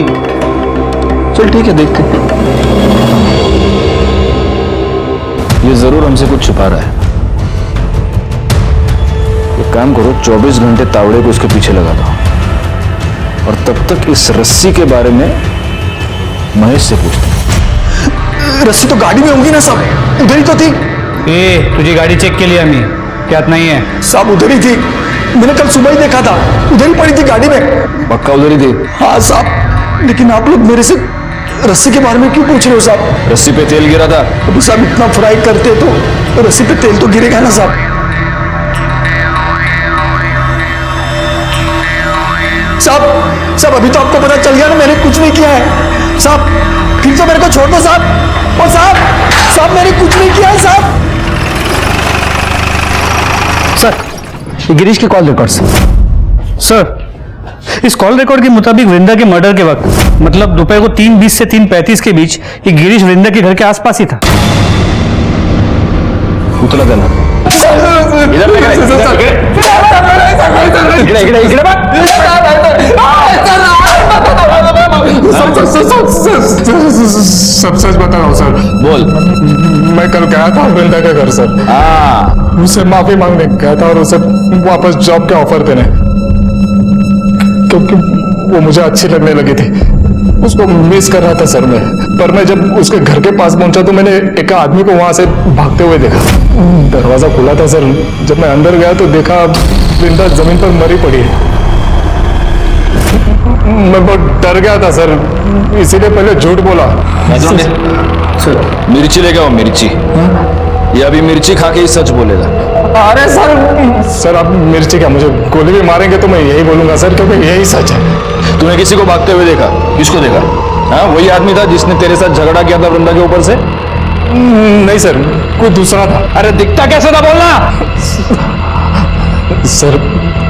चल ठीक है, देखते। ये जरूर हमसे कुछ छुपा रहा है। एक काम करो, 24 घंटे तावड़े को उसके पीछे लगा दो, और तब तक इस रस्सी के बारे में महेश से पूछते। रस्सी तो गाड़ी में होंगी ना साहब, उधर ही तो थी। तुझी गाड़ी चेक के लिए हमें क्या नहीं है साहब? उधर ही थी, मैंने कल सुबह ही देखा था, उधर ही पड़ी थी गाड़ी में। पक्का उधर ही थी? हाँ साहब, लेकिन आप लोग मेरे से रस्सी के बारे में क्यों पूछ रहे हो साहब? रस्सी पे तेल गिरा था। अभी साहब इतना फ्राई करते तो रस्सी पे तेल तो गिरेगा ना साहब। साहब अभी तो आपको पता चल गया ना मैंने कुछ नहीं किया है साहब, फिर तो मेरे को छोड़ दो साहब। और साहब मैंने कुछ नहीं किया है साहब। सर गिरीश के कॉल रिकॉर्ड्स। सर इस कॉल रिकॉर्ड के मुताबिक वृंदा के मर्डर के वक्त, मतलब दोपहर को 3:20 से 3:35 के बीच, ये गिरीश वृंदा के घर के आसपास ही था। उतला देना सब सच बता रहा हूँ सर। बोल। मैं कल गया था वृंदा के घर सर, उससे माफी मांगने गया था और उसे वापस जॉब के ऑफर देने, क्योंकि वो मुझे अच्छी लगने लगी थी, उसको मिस कर रहा था सर मैं। पर मैं जब उसके घर के पास पहुंचा तो मैंने एक आदमी को वहां से भागते हुए देखा। दरवाजा खुला था सर, जब मैं अंदर गया तो देखा वृंदा जमीन पर मरी पड़ी है। मैं बहुत डर गया था सर, इसीलिए पहले झूठ बोला। मिर्ची लेके आओ, मिर्ची। ये अभी मिर्ची खा के ही सच बोलेगा। अरे सर आप मिर्ची क्या, मुझे गोली भी मारेंगे तो मैं यही बोलूंगा सर, क्योंकि यही सच है। तूने किसी को भागते हुए देखा? किसको देखा? हाँ वही आदमी था जिसने तेरे साथ झगड़ा किया था वृंदा के ऊपर से? नहीं सर, कोई दूसरा था। अरे दिखता कैसे था बोलना। सर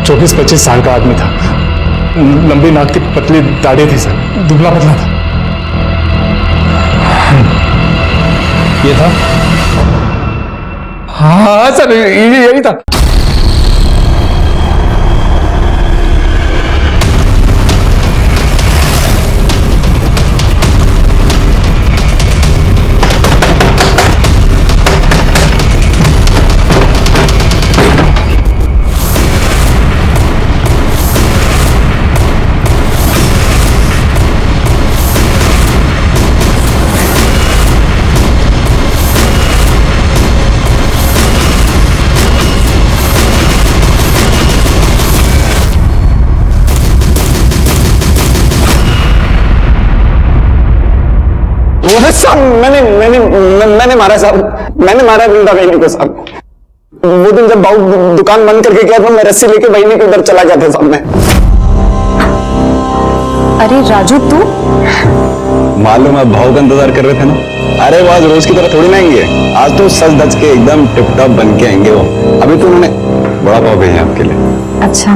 24-25 साल का आदमी था, लंबी नाक की पतली दाढ़ी थी सर, दुबला पतला था। ये था? हाँ सर यही था। अरे साहब मैंने मारा साहब, मैंने मारा वृंदा बहनी को साहब। वो दिन जब बाबू दुकान बंद करके गया तो मैं रस्सी लेके बहनी के उधर चला गया था साहब मैं। अरे राजू तू मालूम है भाव का इंतजार कर रहे थे ना। अरे वो आज रोज की तरह थोड़ी ना आएंगे, आज तो सज धज के एकदम टिप टॉप बन के आएंगे वो। अभी तो उन्होंने बड़ा पाव भेजा आपके लिए। अच्छा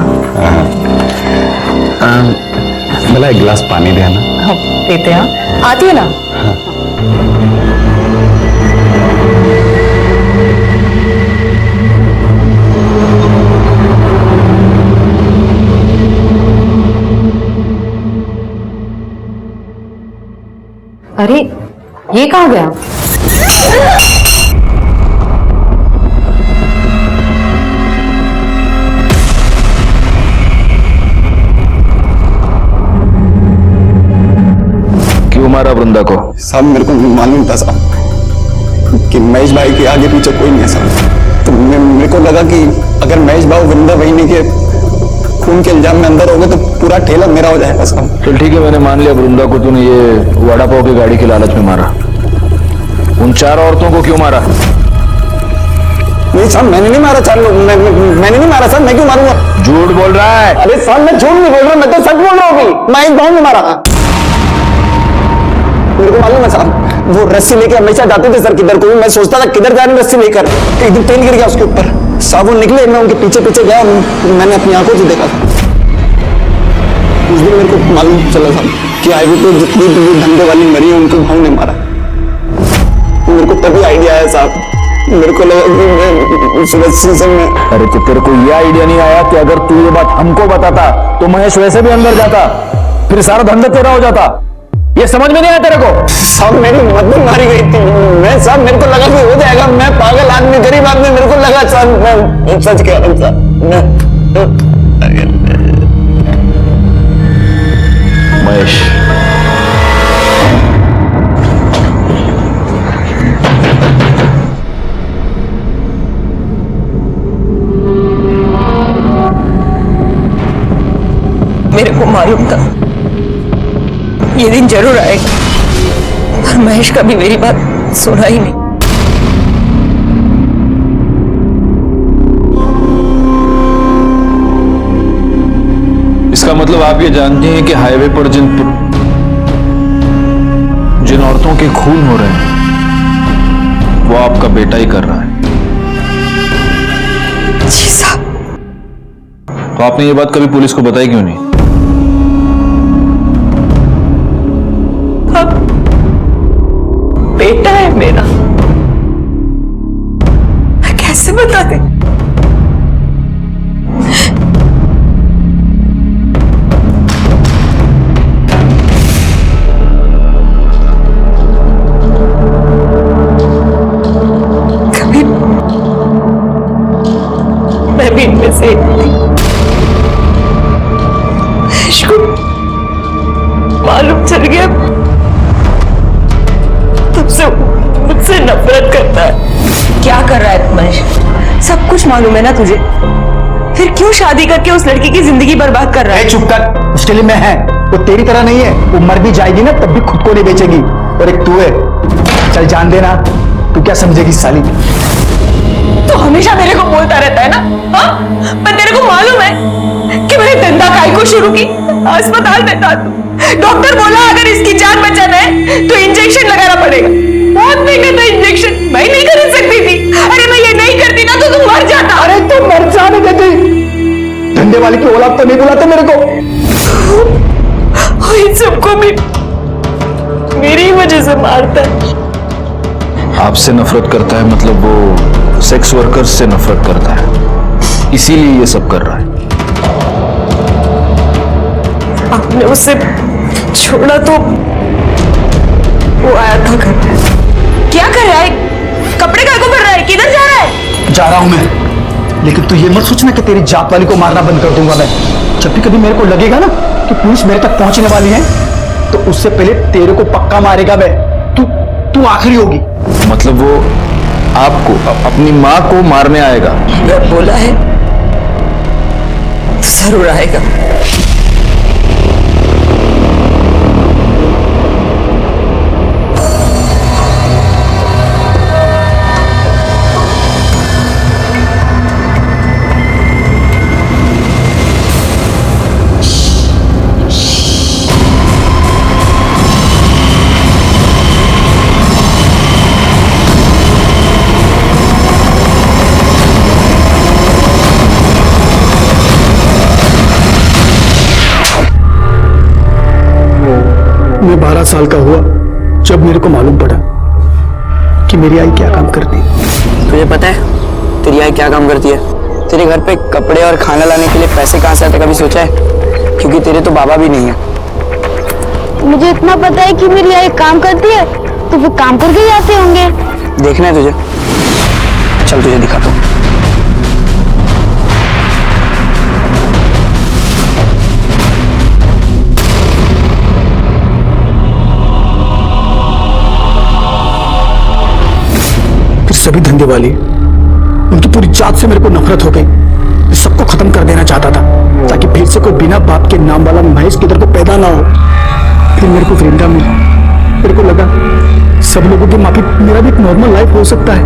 भला एक गिलास पानी दे ना। देते हैं, आती है ना। अरे ये कहाँ गया? क्यों मारा वृंदा को? साहब मेरे को मालूम था साहब कि महेश भाई के आगे पीछे कोई नहीं है साहब। तो मेरे को लगा कि अगर महेश भाई वृंदा बहनी के खून के इल्जाम में अंदर हो गए तो पूरा ठेला मेरा हो जाएगा साहब। चल ठीक है, मैंने मान लिया वृंदा को तूने ये वड़ा पाव की गाड़ी की लालच में मारा। उन 4 औरतों को क्यों मारा? नहीं साहब मैंने नहीं मारा 4 लोग, मैंने नहीं मारा साहब। मैं क्यों मारूंगा? झूठ बोल रहा है। अरे साहब मैं झूठ नहीं बोल रहा, मैं तो सच बोल रहा हूँ। मैं एक भाव में मारा। मेरे को मालूम है साहब वो रस्सी लेके हमेशा जाते थे सर किधर को भी। मैं सोचता था किधर जा रहे रस्सी लेकर, एक दिन तेल गिर गया उसके ऊपर। साहब वो निकले, मैं उनके पीछे पीछे गया, मैंने अपनी आंखों से देखा था। उस दिन मेरे को मालूम चला साहब कि हाईवे पे जितनी भी धंधे वाली मरी है उनको भाव ने मारा। मेरे को तभी आइडिया आया साहब। मेरे को लगा कि मैं उस रस्सी से मैं। अरे तो तेरे को ये आइडिया नहीं आया कि अगर तू ये बात हमको बताता तो महेश वैसे भी अंदर जाता, फिर सारा धंधा तेरा हो जाता? ये समझ में नहीं आया तेरे को? साहब मेरी मदद मारी गई थी। मैं साहब मेरे को लगा कि हो जाएगा। मैं पागल आदमी, गरीब आदमी, मेरे को लगा साहब मैं सच कह रहा हूँ साहब। महेश मेरे को मालूम था ये दिन जरूर आएगा, पर महेश कभी मेरी बात सुना ही नहीं। इसका मतलब आप ये जानते हैं कि हाईवे पर जिन औरतों के खून हो रहे हैं वो आपका बेटा ही कर रहा है। जी साहब। तो आपने ये बात कभी पुलिस को बताई क्यों नहीं? अब बेटा है मेरा, मैं कैसे बता दे? कभी मैं भी इनमें से इसको मालूम चल गया, तब से मुझसे नफरत करता है। क्या कर रहा है महेश? सब कुछ मालूम है ना तुझे, फिर क्यों शादी करके उस लड़की की जिंदगी बर्बाद कर रहा है? चुप कर, उसके लिए मैं है, वो तेरी तरह नहीं है। वो मर भी जाएगी ना तब भी खुद को नहीं बेचेगी। और एक तू है, चल जान देना, तू क्या समझेगी साली? तो हमेशा मेरे को बोलता रहता है ना, हाँ? पर तेरे को मालूम है कि मैंने धंधा काय को शुरू की? अस्पताल में था तू, डॉक्टर बोला अगर इसकी जान बचाना है तो इंजेक्शन लगाना पड़ेगा। बहुत महंगा था इंजेक्शन, मैं नहीं खरीद सकती थी। अरे मैं ये नहीं करती ना तो तू मर जाता। अरे तू मर जाने देती, धंधे वाले की औलाद तो नहीं बुलाते मेरे को। इन सबको भी मेरी वजह से मारता है। आपसे नफरत करता है मतलब वो सेक्स वर्कर्स से नफरत करता है, इसीलिए ये सब कर रहा है। आपने उसे छोड़ा तो वो आया था घर में। क्या कर रहा है? कपड़े काय को भर रहा है? किधर जा रहा है? जा रहा हूं मैं, लेकिन तू ये मत सोचना कि तेरी जात वाली को मारना बंद कर दूंगा मैं। जब भी कभी मेरे को लगेगा ना कि पुलिस मेरे तक पहुंचने वाली है तो उससे पहले तेरे को पक्का मारेगा मैं। तू आखिरी होगी। मतलब वो आपको अपनी माँ को मारने आएगा? अगर बोला है तो जरूर आएगा। 18 साल का हुआ जब मेरे को मालूम पड़ा कि मेरी आई क्या काम करती है। तुझे पता है तेरी आई क्या काम करती है? तेरे घर पे कपड़े और खाना लाने के लिए पैसे कहाँ से आते कभी सोचा है? क्योंकि तेरे तो बाबा भी नहीं है। मुझे इतना पता है कि मेरी आई काम करती है, तो वो काम करके जाते होंगे। देखना है तुझे? चल तुझे दिखाता हूँ। फिर सभी धंधे वाली, उनकी पूरी जात से मेरे को नफरत हो गई। मैं सबको खत्म कर देना चाहता था ताकि फिर से कोई बिना बाप के नाम वाला महेश किधर को पैदा ना हो। फिर मेरे को वृंदा मिली। मेरे को लगा सब लोगों के माफी मेरा भी एक नॉर्मल लाइफ हो सकता है,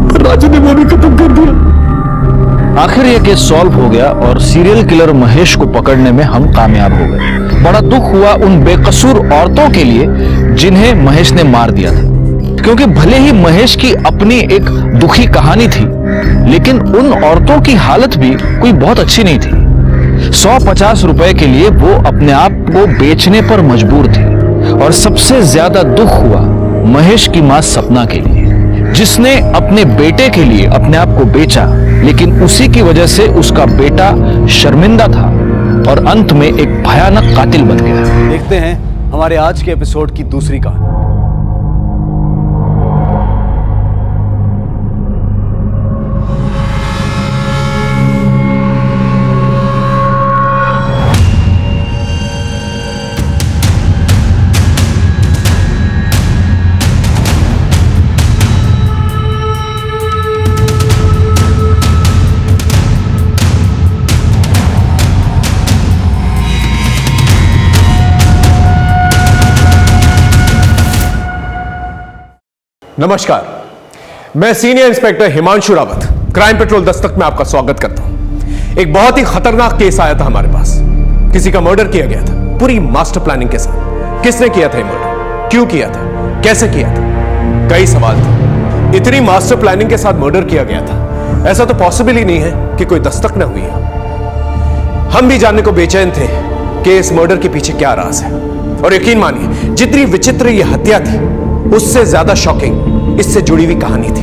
पर राजू ने वो भी खत्म कर दिया। आखिर ये केस सॉल्व हो गया और सीरियल किलर महेश को पकड़ने में हम कामयाब हो गए। बड़ा दुख हुआ उन बेकसूर औरतों के लिए जिन्हें महेश ने मार दिया था, क्योंकि भले ही महेश की अपनी एक दुखी कहानी थी, लेकिन उन औरतों की हालत भी कोई बहुत अच्छी नहीं थी। 150 रुपए के लिए वो अपने आप को बेचने पर मजबूर थी। और सबसे ज्यादा दुख हुआ महेश की मां सपना के लिए, जिसने अपने बेटे के लिए अपने आप को बेचा, लेकिन उसी की वजह से उसका बेटा शर्मिंदा था और अंत में एक भयानक कातिल बन गया। देखते हैं हमारे आज के एपिसोड की दूसरी कहानी। नमस्कार, मैं senior inspector Himanshu Rawat crime petrol Dastak में आपका स्वागत करता हूं। एक बहुत ही खतरनाक केस आया था हमारे पास। किसी का मर्डर किया गया था पूरी मास्टर प्लानिंग के साथ। किसने किया था ये मर्डर, क्यों किया था, कैसे किया था, कई सवाल थे। इतनी मास्टर प्लानिंग के साथ मर्डर किया गया था, ऐसा तो पॉसिबल ही नहीं है कि कोई दस्तक ना हुई है। हम भी जानने को बेचैन थे कि इस मर्डर के पीछे क्या राज है। और यकीन मानिए, जितनी विचित्र यह हत्या थी, उससे ज्यादा शॉकिंग इससे जुड़ी हुई कहानी थी।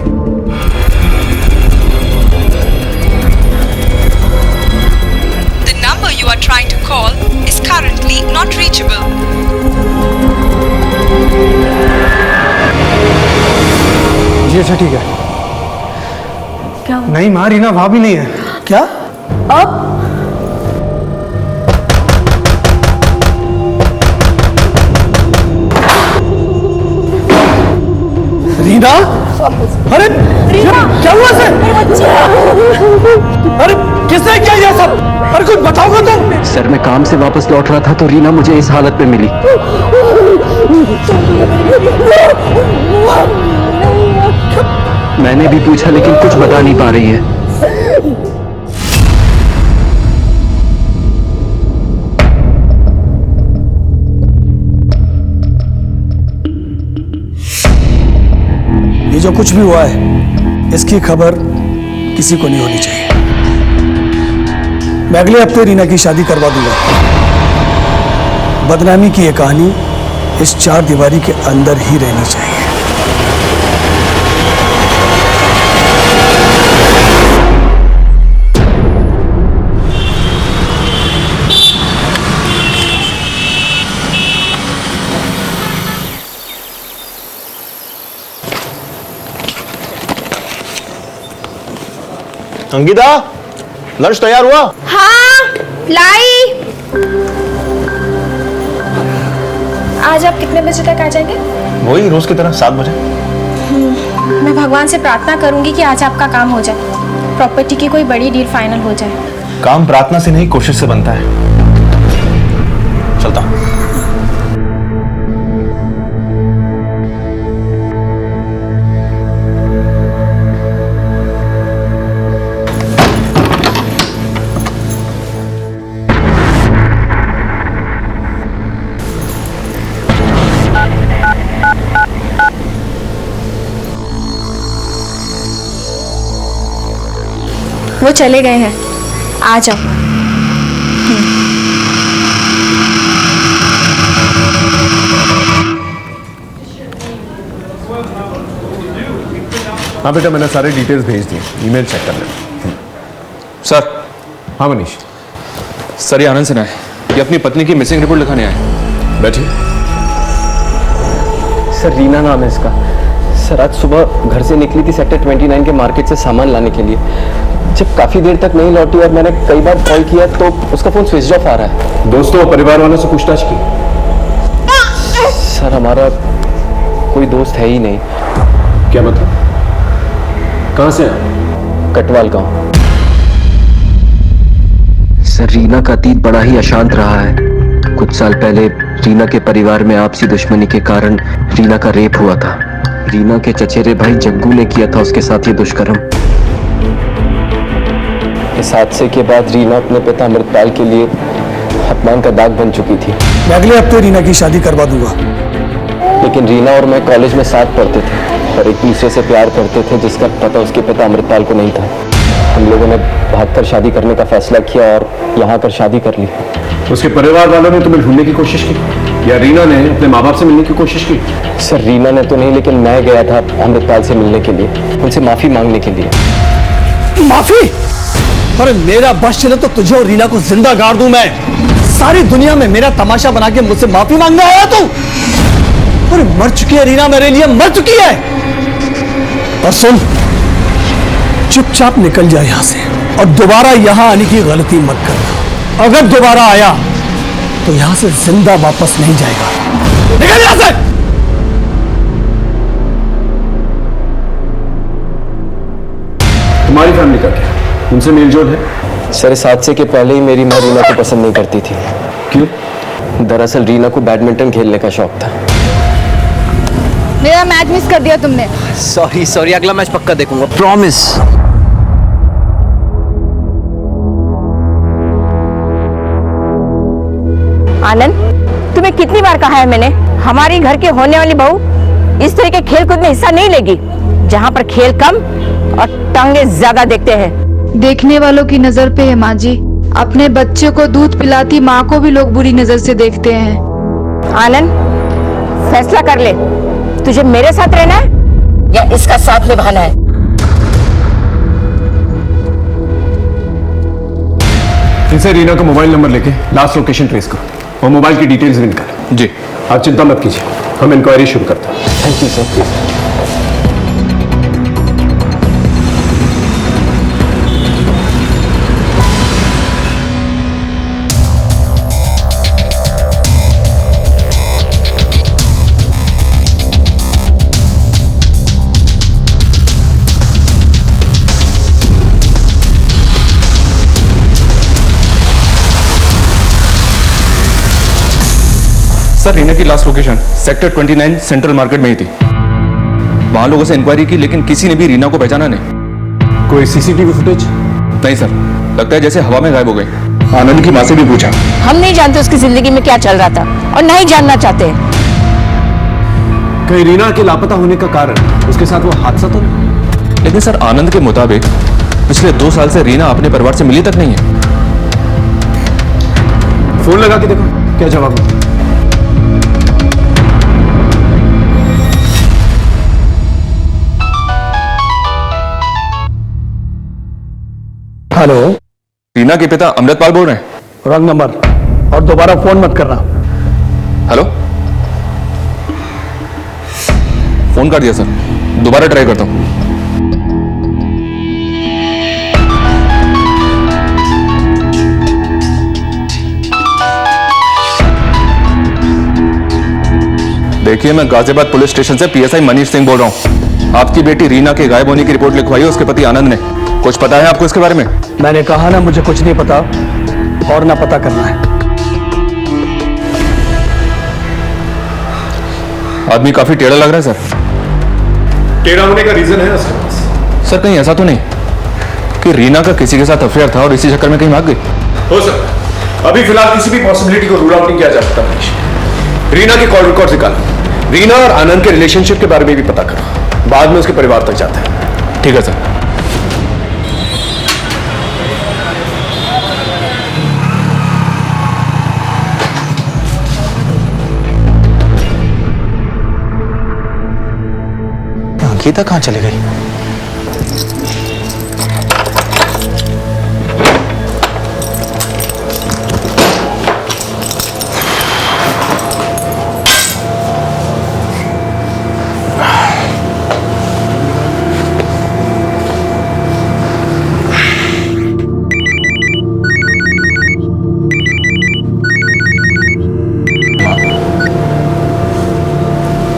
The number you are trying to call is currently not reachable. जी अच्छा ठीक है। क्या नहीं मां रीना वहां भी नहीं है। क्या अब? रीना? अरे रीना क्या हुआ सर? अरे किसने किया ये सब? अरे कुछ बताओगे तुम? सर मैं काम से वापस लौट रहा था तो रीना मुझे इस हालत में मिली। मैंने भी पूछा लेकिन कुछ बता नहीं पा रही है। ये जो कुछ भी हुआ है इसकी खबर किसी को नहीं होनी चाहिए। मैं अगले हफ्ते रीना की शादी करवा दूंगा। बदनामी की ये कहानी इस 4 दीवारी के अंदर ही रहनी चाहिए। अंकिता, लंच तैयार हुआ? हाँ, लाई। आज आप कितने बजे तक आ जाएंगे? वही रोज की तरह 7 बजे। मैं भगवान से प्रार्थना करूंगी कि आज आपका काम हो जाए, प्रॉपर्टी की कोई बड़ी डील फाइनल हो जाए। काम प्रार्थना से नहीं, कोशिश से बनता है। चलता हूं। वो चले गए हैं, आ जाओ। हाँ बेटा, मैंने सारे डिटेल्स भेज दिए, ईमेल चेक कर लेना। सर। हाँ मनीष। सर, ये आनंद सिन्हा है, ये अपनी पत्नी की मिसिंग रिपोर्ट लिखाने आए। बैठिए। सर रीना नाम है इसका। सर आज सुबह घर से निकली थी सेक्टर 29 के मार्केट से सामान लाने के लिए। जब काफी देर तक नहीं लौटी और मैंने कई बार कॉल किया तो उसका फोन स्विच ऑफ आ रहा है। दोस्तों और परिवार वालों से पूछताछ की? सर हमारा कोई दोस्त है ही नहीं। क्या मतलब? कहां से आप? कटवाल गांव। सर रीना का अतीत बड़ा ही अशांत रहा है। कुछ साल पहले रीना के परिवार में आपसी दुश्मनी के कारण रीना का रेप हुआ था। रीना के चचेरे भाई जग्गू ने किया था उसके साथ ये दुष्कर्म। इस हादसे के बाद रीना अपने पिता अमृतपाल के लिए अपमान का दाग बन चुकी थी। मैं अगले हफ्ते रीना की शादी करवा दूंगा। लेकिन रीना और मैं कॉलेज में साथ पढ़ते थे और एक दूसरे से प्यार करते थे, जिसका पता उसके पिता अमृतपाल को नहीं था। हम लोगों ने भागकर शादी करने का फैसला किया और यहाँ आकर शादी कर ली। उसके परिवार वालों ने तुम्हें ढूंढने की कोशिश की या रीना ने अपने माँ बाप से मिलने की कोशिश की? सर रीना ने तो नहीं, लेकिन मैं गया था अमृतपाल से मिलने के लिए, उनसे माफी मांगने के लिए। माफी? अरे मेरा बस चले तो तुझे और रीना को जिंदा गाड़ दूं मैं। सारी दुनिया में मेरा तमाशा बना के मुझसे माफी मांगने आया तू? अरे मर चुकी है रीना, मेरे लिए मर चुकी है। और सुन, चुपचाप निकल जा यहां से और दोबारा यहां आने की गलती मत करना। अगर दोबारा आया तो यहां से जिंदा वापस नहीं जाएगा। निकल यहां से। तुम्हारी फैमिली का क्या? उनसे मेलजोल है? सर इस हादसे के पहले ही मेरी माँ रीना को पसंद नहीं करती थी। क्यों? दरअसल रीना को बैडमिंटन खेलने का शौक था। मेरा मैच मिस कर दिया तुमने। सॉरी, अगला मैच पक्का देखूंगा, प्रॉमिस। आनंद, तुम्हें कितनी बार कहा है मैंने, हमारी घर की होने वाली बहू इस तरह के खेल कूद में हिस्सा नहीं लेगी, जहाँ पर खेल कम और टांगे ज्यादा देखते हैं। देखने वालों की नजर पे है माँ जी। अपने बच्चे को दूध पिलाती माँ को भी लोग बुरी नजर से देखते हैं। आनंद, फैसला कर ले, तुझे मेरे साथ रहना है या इसका साथ निभाना है। इनसे रीना का मोबाइल नंबर लेके लास्ट लोकेशन ट्रेस करो और मोबाइल की डिटेल्स भी निकालो। जी। आप चिंता मत कीजिए, हम इंक्वायरी शुरू करते हैं। Thank you sir. Sir, Reena की last location sector 29 central market में ही थी। वहां लोगों से इंक्वायरी की लेकिन किसी ने भी रीना को पहचाना नहीं। कोई सीसीटीवी फुटेज? नहीं सर, लगता है जैसे हवा में गायब हो गई। आनंद की माँ से भी पूछा, हम नहीं जानते उसकी जिंदगी में क्या चल रहा था और नहीं जानना चाहते। कहीं रीना के लापता होने का कारण उसके साथ वो हादसा तो नहीं? लेकिन सर, आनंद के मुताबिक पिछले 2 साल से रीना अपने परिवार से मिली तक नहीं है। फोन लगा के देखो क्या जवाब है। हेलो, रीना के पिता अमृतपाल बोल रहे हैं? रॉन्ग नंबर, और दोबारा फोन मत करना। हेलो, फोन कर दिया सर, दोबारा ट्राई करता हूं। देखिए, मैं गाजियाबाद पुलिस स्टेशन से पीएसआई मनीष सिंह बोल रहा हूं। आपकी बेटी रीना के गायब होने की रिपोर्ट लिखवाई है उसके पति आनंद ने। कुछ पता है आपको इसके बारे में? मैंने कहा ना, मुझे कुछ नहीं पता और ना पता करना है। आदमी काफी टेढ़ा लग रहा है सर। टेढ़ा होने का रीजन है उसके पास? सर, कहीं ऐसा तो नहीं कि रीना का किसी के साथ अफेयर था और इसी चक्कर में कहीं भाग गई? हो सकता है। अभी फिलहाल किसी भी पॉसिबिलिटी को रूल आउट नहीं किया जा सकता मनीष। रीना की कॉल रिकॉर्ड निकालो, रीना और आनंद के रिलेशनशिप के बारे में भी पता करो, बाद में उसके परिवार तक जाता है। ठीक है सर। गीता कहाँ चली गई?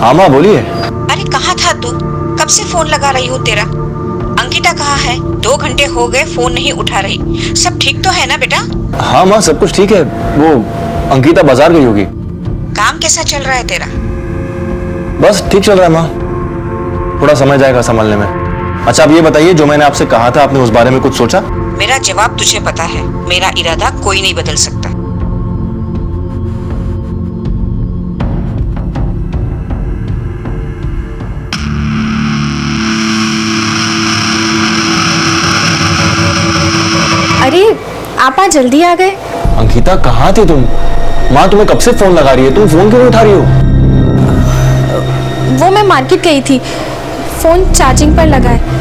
हाँ माँ बोलिए। अरे कहाँ था तू? कब से फोन लगा रही हूँ तेरा। अंकिता कहाँ है? 2 घंटे हो गए फोन नहीं उठा रही। सब ठीक तो है ना बेटा? हाँ माँ सब कुछ ठीक है। वो अंकिता बाजार गई होगी। काम कैसा चल रहा है तेरा? बस ठीक चल रहा है माँ, थोड़ा समय जाएगा संभालने में। अच्छा अब ये बताइए, जो मैंने आपसे कहा था आपने उस बारे में कुछ सोचा? मेरा जवाब तुझे पता है। मेरा इरादा कोई नहीं बदल सकता। अरे आप आज जल्दी आ गए। अंकिता कहाँ थी तुम? माँ तुम्हें कब से फोन लगा रही है, तुम फोन क्यों नहीं उठा रही हो? वो मैं मार्केट गई थी, फोन चार्जिंग पर लगा है।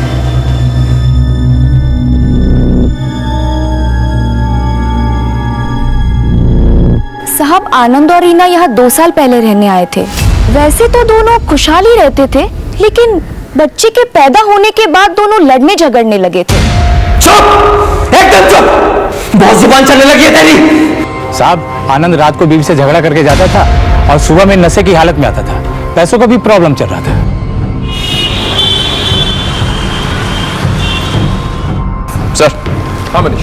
साहब आनंद और रीना यहाँ 2 साल पहले रहने आए थे। वैसे तो दोनों खुशहाल ही रहते थे, लेकिन बच्चे के पैदा होने के बाद दोनों लड़ने झगड़ने लगे थे। चुप, एकदम चुप, बहुत जुबान चलने लगी है तेरी। साहब आनंद रात को बीवी से झगड़ा करके जाता था और सुबह में नशे की हालत में आता था। पैसों का भी प्रॉब्लम चल रहा था। सर। हाँ मनीष,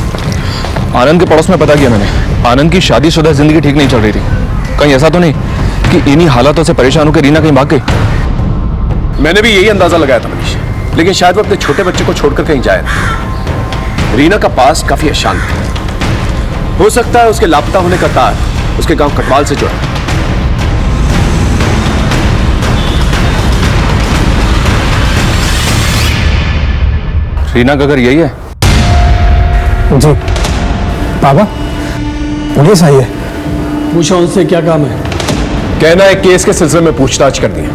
आनंद के पड़ोस में पता किया मैंने, आनंद की शादीशुदा जिंदगी ठीक नहीं चल रही थी। कहीं ऐसा तो नहीं कि इन्हीं हालातों से परेशान होकर रीना कहीं भाग गई? मैंने भी यही अंदाजा लगाया था मनीष, लेकिन शायद वो अपने छोटे बच्चे को छोड़कर कहीं जाए ना। रीना का पास काफी अशांत है। हो सकता है उसके लापता होने का तार उसके गांव कटवाल से जुड़ा। रीना का घर यही है? जी बाबा, पुलिस आई है। पूछो उनसे क्या काम है। कहना है केस के सिलसिले में पूछताछ करनी है।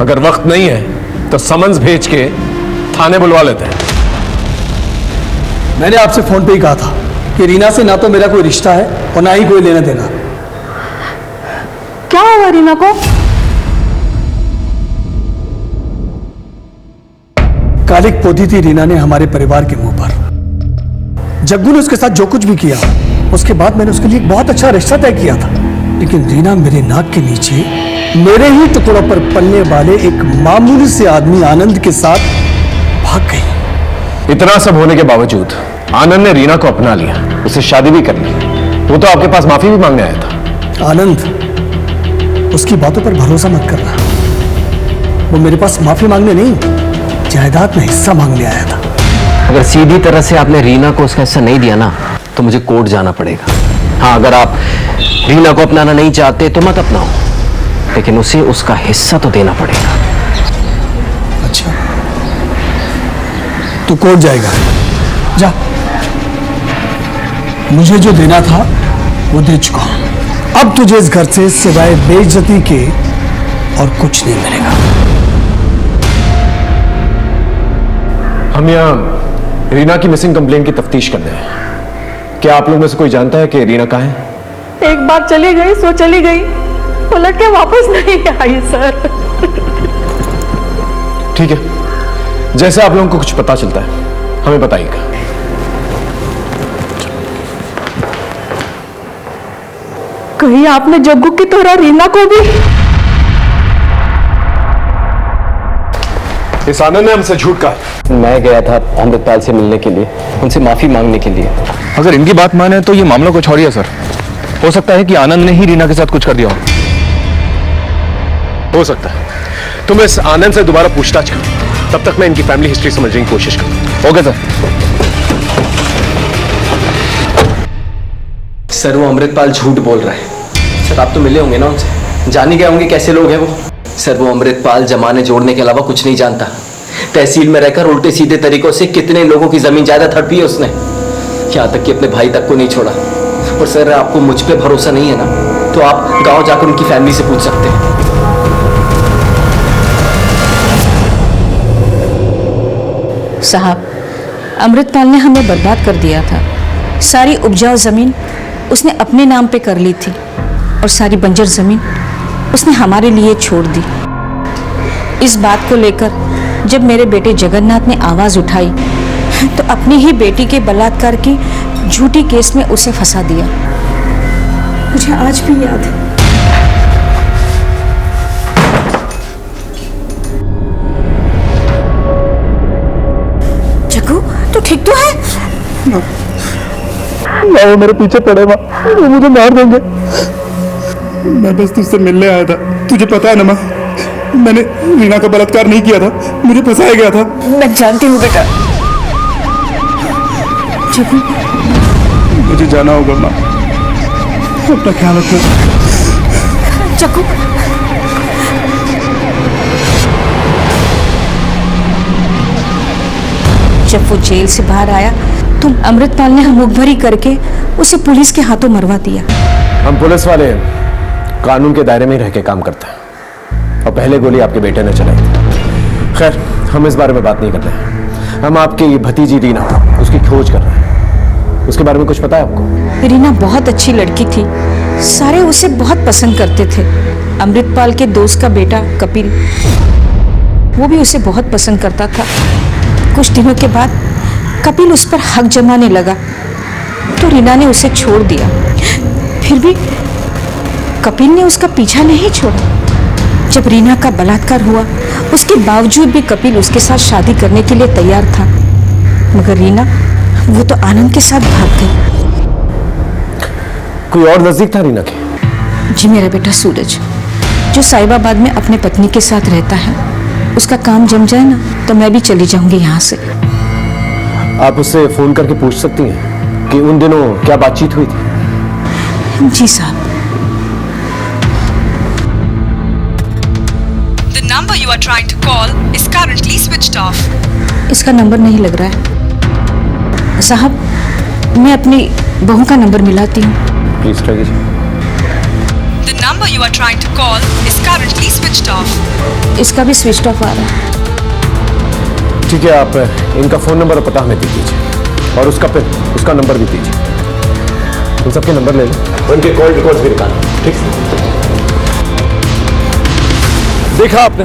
अगर वक्त नहीं है तो समन्स भेज के थाने बुलवा लेते हैं। मैंने आपसे फोन पे ही कहा था कि रीना से ना तो मेरा कोई रिश्ता है और ना ही कोई लेना देना। क्या हुआ रीना को? कालिक पोती थी रीना ने हमारे परिवार के मुंह पर। जग्गू ने उसके साथ जो कुछ भी किया, उसके बाद मैंने उसके लिए एक बहुत अच्छा रिश्ता तय किया था, लेकिन रीना मेरे नाक के नीचे मेरे ही टुकड़ों पर पलने वाले एक मामूली से आदमी आनंद के साथ भाग गई। इतना सब होने के बावजूद आनंद ने रीना को अपना लिया, उससे शादी भी कर ली। वो तो आपके पास माफी भी मांगने आया था। आनंद, उसकी बातों पर भरोसा मत करना। वो मेरे पास माफी मांगने नहीं, जायदाद में हिस्सा मांगने आया था। अगर सीधी तरह से आपने रीना को उसका हिस्सा नहीं दिया ना, तो मुझे कोर्ट जाना पड़ेगा। हाँ, अगर आप रीना को अपनाना नहीं चाहते तो मत अपनाओ, लेकिन उसे उसका हिस्सा तो देना पड़ेगा। अच्छा, तू कोर्ट जाएगा? जा, मुझे जो देना था वो दे चुका हूं। अब तुझे इस घर से सिवाय बेइज्जती के और कुछ नहीं मिलेगा। हम यहाँ रीना की मिसिंग कंप्लेंट की तफ्तीश करने हैं। क्या आप लोग में से कोई जानता है कि रीना कहाँ है? एक बार चली गई सो चली गई, पलट के वापस नहीं आई सर। ठीक है, जैसे आप लोगों को कुछ पता चलता है हमें बताइएगा। कहीं आपने जग्गू की तरह रीना को भी? इस आनंद ने हमसे झूठ कहा। मैं गया था अमृतपाल से मिलने के लिए, उनसे माफी मांगने के लिए। अगर इनकी बात माने तो ये मामला कुछ और ही है सर। हो सकता है कि आनंद ने ही रीना के साथ कुछ कर दिया हो सकता है। तुम इस आनंद से दोबारा पूछताछ करो, तब तक मैं इनकी फैमिली हिस्ट्री समझने की कोशिश करूं। Okay sir. सर वो अमृतपाल झूठ बोल रहा है। सर आप तो मिले होंगे ना उनसे, जान ही गए होंगे कैसे लोग हैं वो। सर वो अमृतपाल जमाने जोड़ने के अलावा कुछ नहीं जानता। तहसील में रहकर उल्टे सीधे तरीकों से कितने लोगों की जमीन जायदाद हड़पी है उसने, यहाँ तक कि अपने भाई तक को नहीं छोड़ा। और सर आपको मुझ पे भरोसा नहीं है ना, तो आप गांव जाकर उनकी फैमिली से पूछ सकते हैं। साहब, अमृतपाल ने हमें बर्बाद कर दिया था। सारी उपजाऊ जमीन उसने अपने नाम पे कर ली थी और सारी बंजर जमीन उसने हमारे लिए छोड़ दी। इस बात को लेकर जब मेरे बेटे जगन्नाथ ने आवाज उठाई तो अपनी ही बेटी के बलात्कार की झूठी केस में उसे फंसा दिया। मुझे आज भी याद है। माँ वो मेरे पीछे पड़े माँ, वो मुझे मार देंगे। मैं बस तुझसे मिलने आया था। तुझे पता है ना माँ, मैंने रीना का बलात्कार नहीं किया था, मुझे फंसाया गया था। मैं जानती हूँ बेटा। मुझे जाना होगा माँ, अपना ख्याल रखना। चक्कू, जब वो जेल से बाहर आया तो अमृतपाल ने मुखभरी करके उसे पुलिस के हाथों मरवा दिया। हम पुलिस वाले कानून के दायरे में रह के काम करते हैं, और पहले गोली आपके बेटे ने चलाई थी। खैर, हम इस बारे में बात नहीं कर रहे हैं। हम आपकी भतीजी रीना, उसकी खोज कर रहे हैं। उसके बारे में कुछ पता है आपको? रीना बहुत अच्छी लड़की थी, सारे उसे बहुत पसंद करते थे। अमृतपाल के दोस्त का बेटा कपिल, वो भी उसे बहुत पसंद करता था। कुछ दिनों के बाद कपिल उस पर हक जमाने लगा तो रीना ने उसे छोड़ दिया। फिर भी कपिल ने उसका पीछा नहीं छोड़ा। जब रीना का बलात्कार हुआ, उसके बावजूद भी कपिल उसके साथ शादी करने के लिए तैयार था, मगर रीना वो तो आनंद के साथ भाग गई। कोई और नजदीक था रीना के? जी, मेरा बेटा सूरज, जो साहिबाबाद में अपने पत्नी के साथ रहता है। उसका काम जम जाए ना तो मैं भी चली जाऊंगी यहाँ से। आप उससे फोन करके पूछ सकती हैं कि उन दिनों क्या बातचीत हुई थी। जी साहब। The number you are trying to call is currently switched off. इसका नंबर नहीं लग रहा है साहब। मैं अपनी बहू का नंबर मिलाती हूँ। प्लीज ट्राई कीजिए। The number you are trying to call is currently switched off. इसका भी स्विच ऑफ आ रहा है। ठीक है, आप इनका फोन नंबर और पता हमें दे दीजिए, और उसका फिर उसका नंबर भी दीजिए। उन सबके नंबर ले लो, उनके कॉल रिकॉर्ड्स भी निकालो। ठीक है? देखा आपने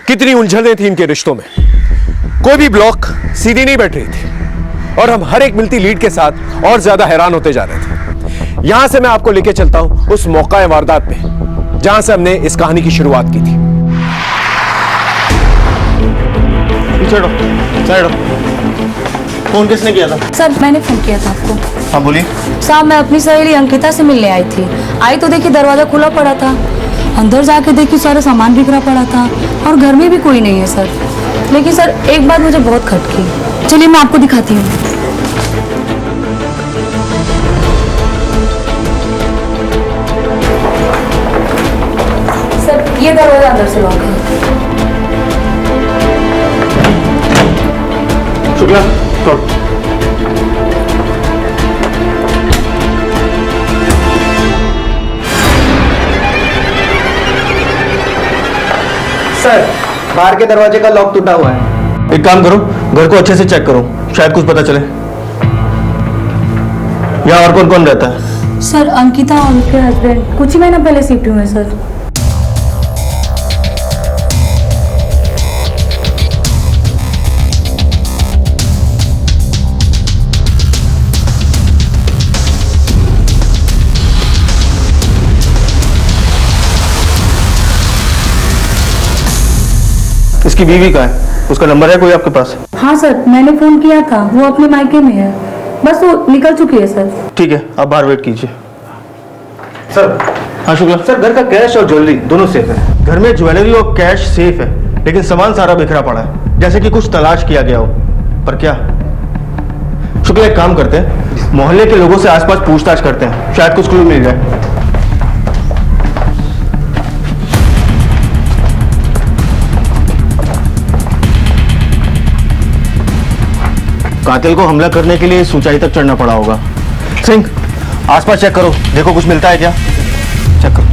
कितनी उलझनें थी इनके रिश्तों में। कोई भी ब्लॉक सीधी नहीं बैठ रही थी, और हम हर एक मिलती लीड के साथ और ज्यादा हैरान होते जा रहे थे। यहां से मैं आपको लेके चलता हूं उस मौका वारदात पे जहां से हमने इस कहानी की शुरुआत की थी। फोन किसने किया था? सर, मैंने फोन किया था आपको। हाँ बोलिए। साहब, मैं अपनी सहेली अंकिता से मिलने आई थी। आई तो देखी दरवाजा खुला पड़ा था, अंदर जाके देखी सारा सामान बिखरा पड़ा था, और घर में भी कोई नहीं है सर। लेकिन सर, एक बात मुझे बहुत खटकी। चलिए मैं आपको दिखाती हूँ। सर, ये दरवाजा अंदर से लॉक है। शुक्ला, सर, बाहर के दरवाजे का लॉक टूटा हुआ है। एक काम करो, घर को अच्छे से चेक करो, शायद कुछ पता चले। यहाँ और कौन कौन रहता है? सर, अंकिता और उनके हस्बैंड कुछ ही महीना पहले शिफ्ट हुए हैं सर। इसकी बीवी का है, उसका नंबर है कोई आपके पास? हाँ सर, मैंने फोन किया था, वो अपने मायके में है, बस वो निकल चुकी है सर। ठीक है, आप बाहर वेट कीजिए। सर। हाँ शुक्ला। सर, घर का कैश और ज्वेलरी दोनों सेफ है। घर में ज्वेलरी और कैश सेफ है, लेकिन सामान सारा बिखरा पड़ा है, जैसे कि कुछ तलाश किया गया हो। पर क्या? शुक्ला, एक काम करते हैं, मोहल्ले के लोगों से आसपास पूछताछ करते हैं, शायद कुछ क्लू मिल जाए। कातिल को हमला करने के लिए ऊंचाई तक चढ़ना पड़ा होगा। सिंह, आसपास चेक करो, देखो कुछ मिलता है क्या। चेक करो।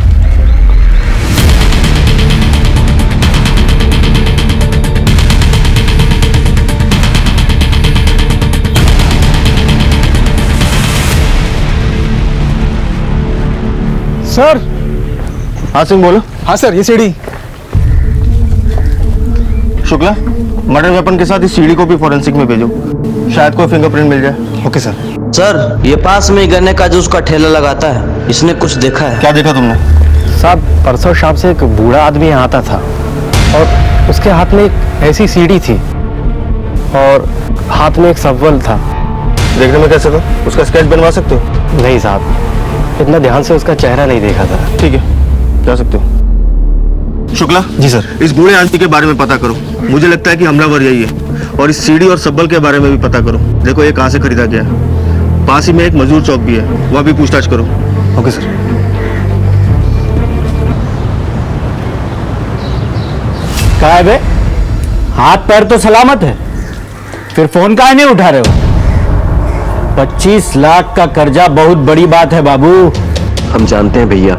सर। हाँ सिंह, बोलो। हाँ सर, ये सीढ़ी। शुक्ला, मर्डर वेपन के साथ इस सीढ़ी को भी फोरेंसिक में भेजो, शायद कोई फिंगरप्रिंट मिल जाए। Okay sir. सर, ये पास में गन्ने का जूस का ठेला लगाता है, इसने कुछ देखा है? क्या देखा तुमने? साहब, परसों शाम से एक बूढ़ा आदमी यहाँ आता था, और उसके हाथ में एक ऐसी सीढ़ी थी, और हाथ में एक सब्वल था। देखने में कैसे था? उसका स्केच बनवा सकते हो? नहीं साहब, इतना ध्यान से उसका चेहरा नहीं देखा था। ठीक है, जा सकते हो। शुक्ला जी सर। इस बूढ़े आदमी के बारे में पता करो। मुझे लगता है कि हमलावर यही है। और इस सीढ़ी और सब्बल के बारे में भी पता करो। देखो ये कहाँ से खरीदा गया है। पास ही में एक मजदूर चौक भी है, वह भी पूछताछ करो। Okay sir. क्या है बे? हाथ पैर तो सलामत है, फिर फोन काहे नहीं उठा रहे हो? 25 लाख का कर्जा बहुत बड़ी बात है बाबू। हम जानते हैं भैया,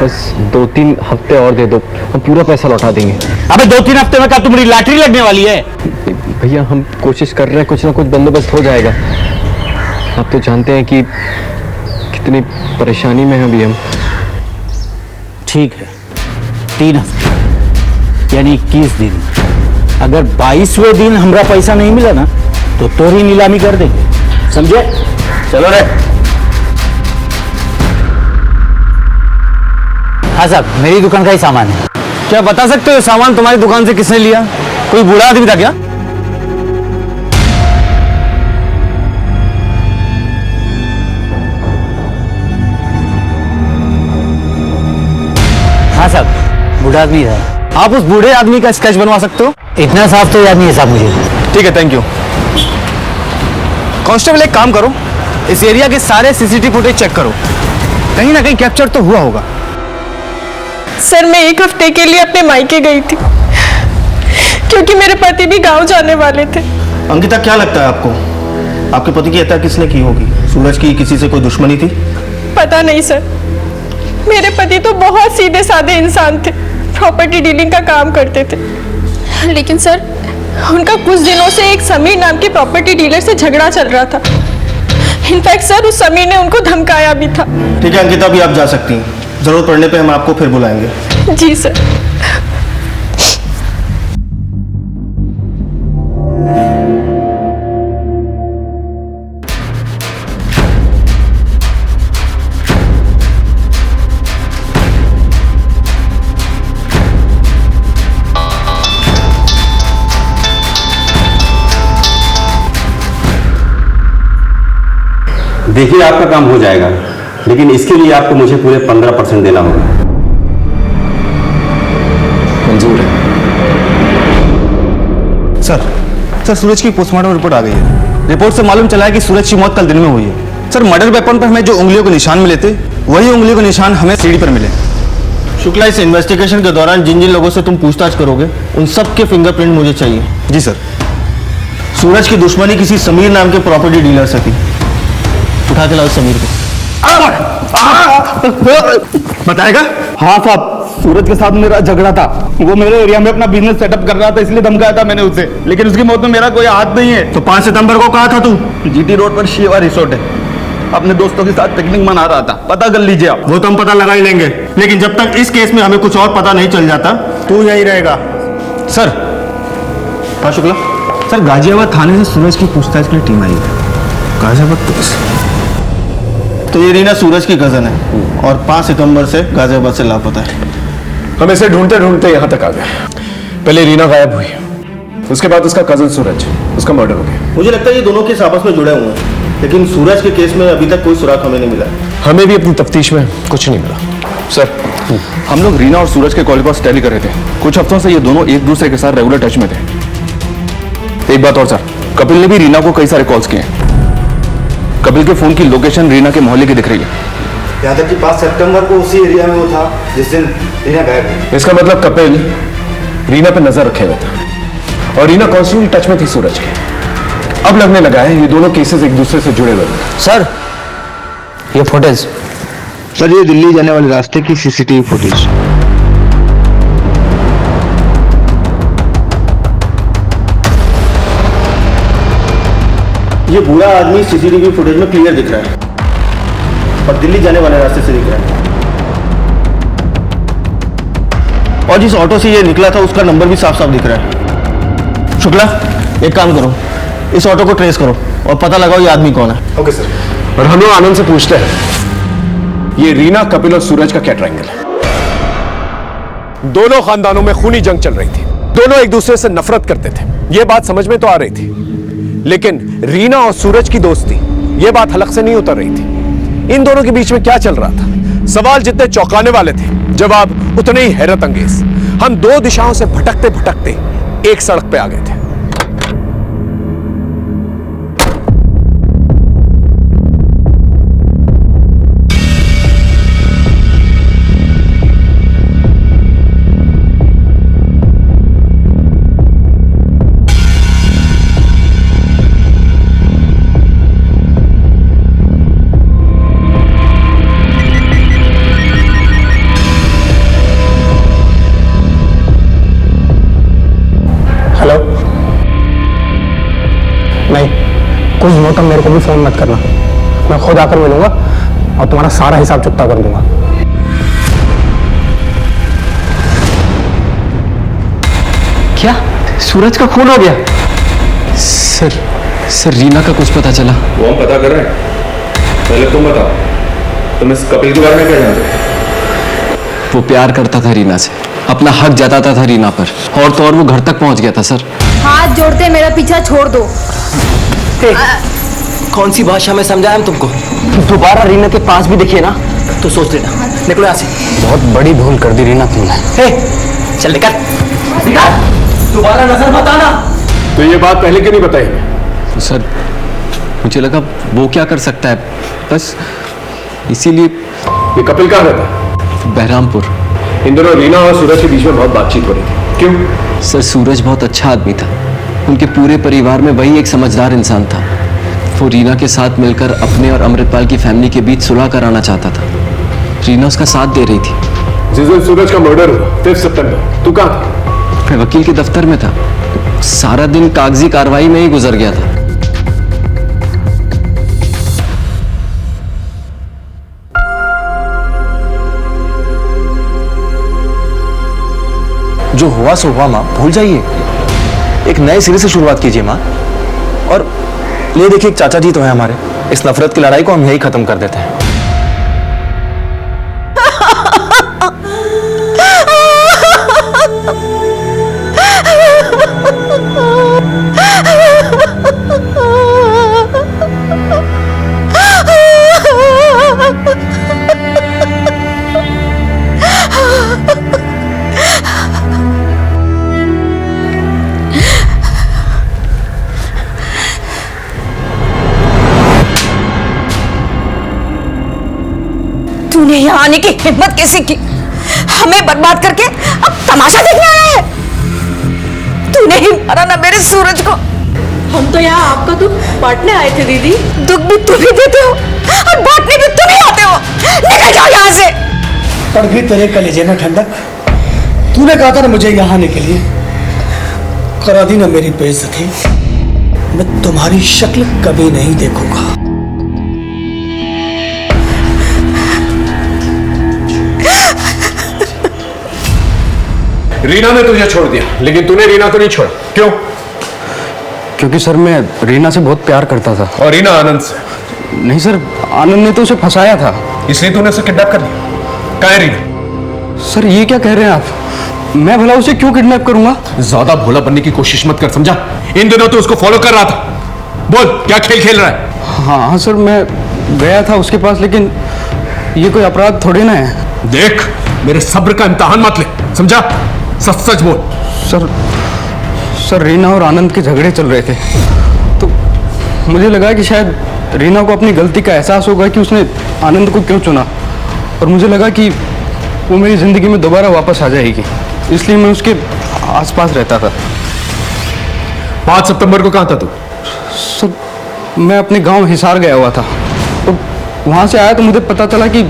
बस 2-3 हफ्ते और दे दो, हम पूरा पैसा लौटा देंगे। अबे 2-3 हफ्ते में क्या तुम्हारी लॉटरी लगने वाली है? भैया हम कोशिश कर रहे हैं, कुछ ना कुछ बंदोबस्त हो जाएगा। आप तो जानते हैं कि कितनी परेशानी में हैं अभी हम। ठीक है, 3 हफ्ते यानी 21 दिन। अगर 22वें दिन हमारा पैसा नहीं मिला ना तो तोरी नीलामी कर देंगे, समझे? चलो रे। हाँ साहब, मेरी दुकान का ही सामान है। क्या बता सकते हो सामान तुम्हारी दुकान से किसने लिया? कोई बूढ़ा आदमी था क्या? हाँ साहब, बूढ़ा आदमी था। आप उस बूढ़े आदमी का स्केच बनवा सकते हो? इतना साफ तो याद नहीं है साहब मुझे। ठीक है, थैंक यू। कांस्टेबल एक काम करो, इस एरिया के सारे सीसीटीवी फुटेज चेक करो, कहीं ना कहीं कैप्चर तो हुआ होगा। सर मैं 1 हफ्ते के लिए अपने मायके गई थी क्योंकि मेरे पति भी गांव जाने वाले थे। अंकिता, क्या लगता है आपको, आपके पति की हत्या किसने की होगी? सूरज की किसी से कोई दुश्मनी थी? पता नहीं सर, मेरे पति तो बहुत सीधे साधे इंसान थे, प्रॉपर्टी डीलिंग का काम करते थे। लेकिन सर उनका कुछ दिनों से एक समीर नाम के प्रॉपर्टी डीलर से झगड़ा चल रहा था। इनफैक्ट सर उस समीर ने उनको धमकाया भी था। ठीक है अंकिता, अभी आप जा सकती हैं। जरूरत पड़ने पे हम आपको फिर बुलाएंगे। जी सर। देखिए आपका काम हो जाएगा, लेकिन इसके लिए आपको मुझे पूरे 15% देना होगा। मंजूर है सर सूरज की पोस्टमार्टम रिपोर्ट आ गई है। रिपोर्ट से मालूम चला है कि सूरज की मौत कल दिन में हुई है। सर मर्डर वेपन पर हमें जो उंगलियों के निशान मिले थे वही उंगलियों के निशान हमें सीढ़ी पर मिले। शुक्ला, इस इन्वेस्टिगेशन के दौरान जिन जिन लोगों से तुम पूछताछ करोगे उन सब के फिंगरप्रिंट मुझे चाहिए। जी सर। सूरज की दुश्मनी किसी समीर नाम के प्रॉपर्टी डीलर से थी। उठा के लाओ समीर को। बताएगा? हाँ साहब, सूरज के साथ मेरा झगड़ा था। वो मेरे एरिया में अपना बिजनेस सेटअप कर रहा था, इसलिए धमकाया था मैंने उसे, लेकिन उसकी मौत में मेरा कोई हाथ नहीं है। तो 5 सितंबर को कहा था तू? जीटी रोड पर शिवा रिसोर्ट है, अपने दोस्तों के साथ पिकनिक मना रहा था। पता कर लीजिए आप। वो तो हम पता लगा ही लेंगे, लेकिन जब तक इस केस में हमें कुछ और पता नहीं चल जाता तू यहीं रहेगा। सर। हाँ शुक्ला। सर गाजियाबाद थाने से सूरज की पूछताछ के लिए टीम आई है। गाजियाबाद पुलिस। तो ये रीना सूरज की कजन है और 5 सितंबर से गाजियाबाद से लापता है। हम इसे ढूंढते ढूंढते यहाँ तक आ गए। पहले रीना गायब हुई, उसके बाद उसका कजन सूरज, उसका मर्डर हो गया। मुझे लगता है ये दोनों केस आपस में जुड़े हुए हैं, लेकिन सूरज के केस में अभी तक कोई सुराग हमें नहीं मिला। हमें भी अपनी तफ्तीश में कुछ नहीं मिला। सर, हम लोग रीना और सूरज के कॉल पर टैली कर रहे थे। कुछ हफ्तों से ये दोनों एक दूसरे के साथ रेगुलर टच में थे। एक बात और सर, कपिल ने भी रीना को कई सारे कॉल्स किए हैं। कपिल के फोन की लोकेशन रीना के मोहल्ले की दिख रही है। यहाँ तक कि 5 सितंबर को उसी एरिया में वो था जिस दिन रीना गायब हुई। इसका मतलब कपिल रीना पे नजर रखे हुए था और रीना कॉन्स्टेंटली टच में थी सूरज के। अब लगने लगा है ये दोनों केसेस एक दूसरे से जुड़े हुए हैं। सर ये फुटेज। सर ये दिल्ली जाने वाले रास्ते की सीसीटीवी फुटेज। ये बूढ़ा आदमी सीसीटीवी फुटेज में क्लियर दिख रहा है और दिल्ली जाने वाले रास्ते से दिख रहा है। और जिस ऑटो से ये निकला था उसका नंबर भी साफ साफ दिख रहा है। शुक्ला, एक काम करो, इस ऑटो को ट्रेस करो और पता लगाओ ये आदमी कौन है। Okay sir. और हम लोग आनंद से पूछते हैं ये रीना, कपिल और सूरज का क्या ट्रायंगल है? दोनों खानदानों में खूनी जंग चल रही थी। दोनों एक दूसरे से नफरत करते थे, ये बात समझ में तो आ रही थी। लेकिन रीना और सूरज की दोस्ती, यह बात हलक से नहीं उतर रही थी। इन दोनों के बीच में क्या चल रहा था? सवाल जितने चौंकाने वाले थे, जवाब उतने ही हैरत अंगेज। हम दो दिशाओं से भटकते भटकते एक सड़क पे आ गए थे। हेलो, नहीं, कुछ दिनों तक मेरे को भी फोन मत करना। मैं खुद आकर मिलूंगा और तुम्हारा सारा हिसाब चुकता कर दूंगा। क्या सूरज का खून हो गया? सर रीना का कुछ पता चला? वो हम पता कर रहे हैं। पहले तुम बताओ, तुम इस कपिल के बारे में क्या जानते हो? वो प्यार करता था रीना से, अपना हक जताता था रीना पर, और तो और वो घर तक पहुंच गया था सर। हाथ जोड़ते मेरा पीछा छोड़ दो। कौन सी भाषा में समझाया हम तुमको? दोबारा रीना के पास भी दिखिए ना तो सोच लेना। निकलो यहाँ से। बहुत बड़ी भूल कर दी रीना तुमने। चल निकल, दोबारा नजर मत आना। तो ये बात पहले क्यों नहीं बताई? तो सर मुझे लगा वो क्या कर सकता है, बस इसीलिए। ये कपिल कहाँ रहता है? बहरामपुर। इन दोनों रीना और सूरज के बीच में बहुत बातचीत हो रही थी, क्यों? सर सूरज बहुत अच्छा आदमी था, उनके पूरे परिवार में वही एक समझदार इंसान था। वो रीना के साथ मिलकर अपने और अमृतपाल की फैमिली के बीच सुलह कराना चाहता था। रीना उसका साथ दे रही थी। जिस दिन सूरज का मर्डर हुआ 5 सितंबर, तू कहाँ था? मैं वकील के दफ्तर में था। सारा दिन कागजी कार्रवाई में ही गुजर गया था। जो हुआ सो हुआ माँ, भूल जाइए। एक नए सिरे से शुरुआत कीजिए माँ। और ये देखिए, एक चाचा जी तो है हमारे, इस नफरत की लड़ाई को हम यही खत्म कर देते हैं। तूने यहाँ आने की हिम्मत कैसे की? हमें बर्बाद करके अब तमाशा देखने आया है? तूने ही मारा ना मेरे सूरज को। हम तो यहाँ आपका दुख बांटने आए थे दीदी। दुख भी तुम ही देते हो और बांटने भी तुम ही आते हो। निकल जाओ यहाँ से। पर भी तेरे कलेजे में ठंडक। तूने कहा था ना मुझे यहाँ आने के लिए, करा दी ना मेरी बेइज्जती। मैं तुम्हारी शक्ल कभी नहीं देखूंगा। रीना ने तुझे छोड़ दिया, लेकिन तूने रीना को नहीं छोड़ा, क्यों? क्योंकि सर मैं रीना से बहुत प्यार करता था। और रीना आनंद से? नहीं सर, आनंद ने तो उसे फंसाया था, इसलिए तूने उसे किडनैप कर लिया। कहाँ है रीना? सर ये क्या कह रहे हैं आप? मैं भला उसे क्यों किडनैप करूंगा? ज्यादा भोला बनने की कोशिश मत कर, समझा? इन दिनों तो उसको फॉलो कर रहा था। बोल, क्या खेल खेल रहा है? हाँ सर, मैं गया था उसके पास, लेकिन ये कोई अपराध थोड़ी ना है। देख, मेरे सब्र का इम्तिहान मत ले, समझा? सच सच बोल। सर रीना और आनंद के झगड़े चल रहे थे, तो मुझे लगा कि शायद रीना को अपनी गलती का एहसास होगा कि उसने आनंद को क्यों चुना, और मुझे लगा कि वो मेरी जिंदगी में दोबारा वापस आ जाएगी, इसलिए मैं उसके आसपास रहता था। 5 सितंबर को कहाँ था तू? सर मैं अपने गांव हिसार गया हुआ था, तो वहां से आया तो मुझे पता चला कि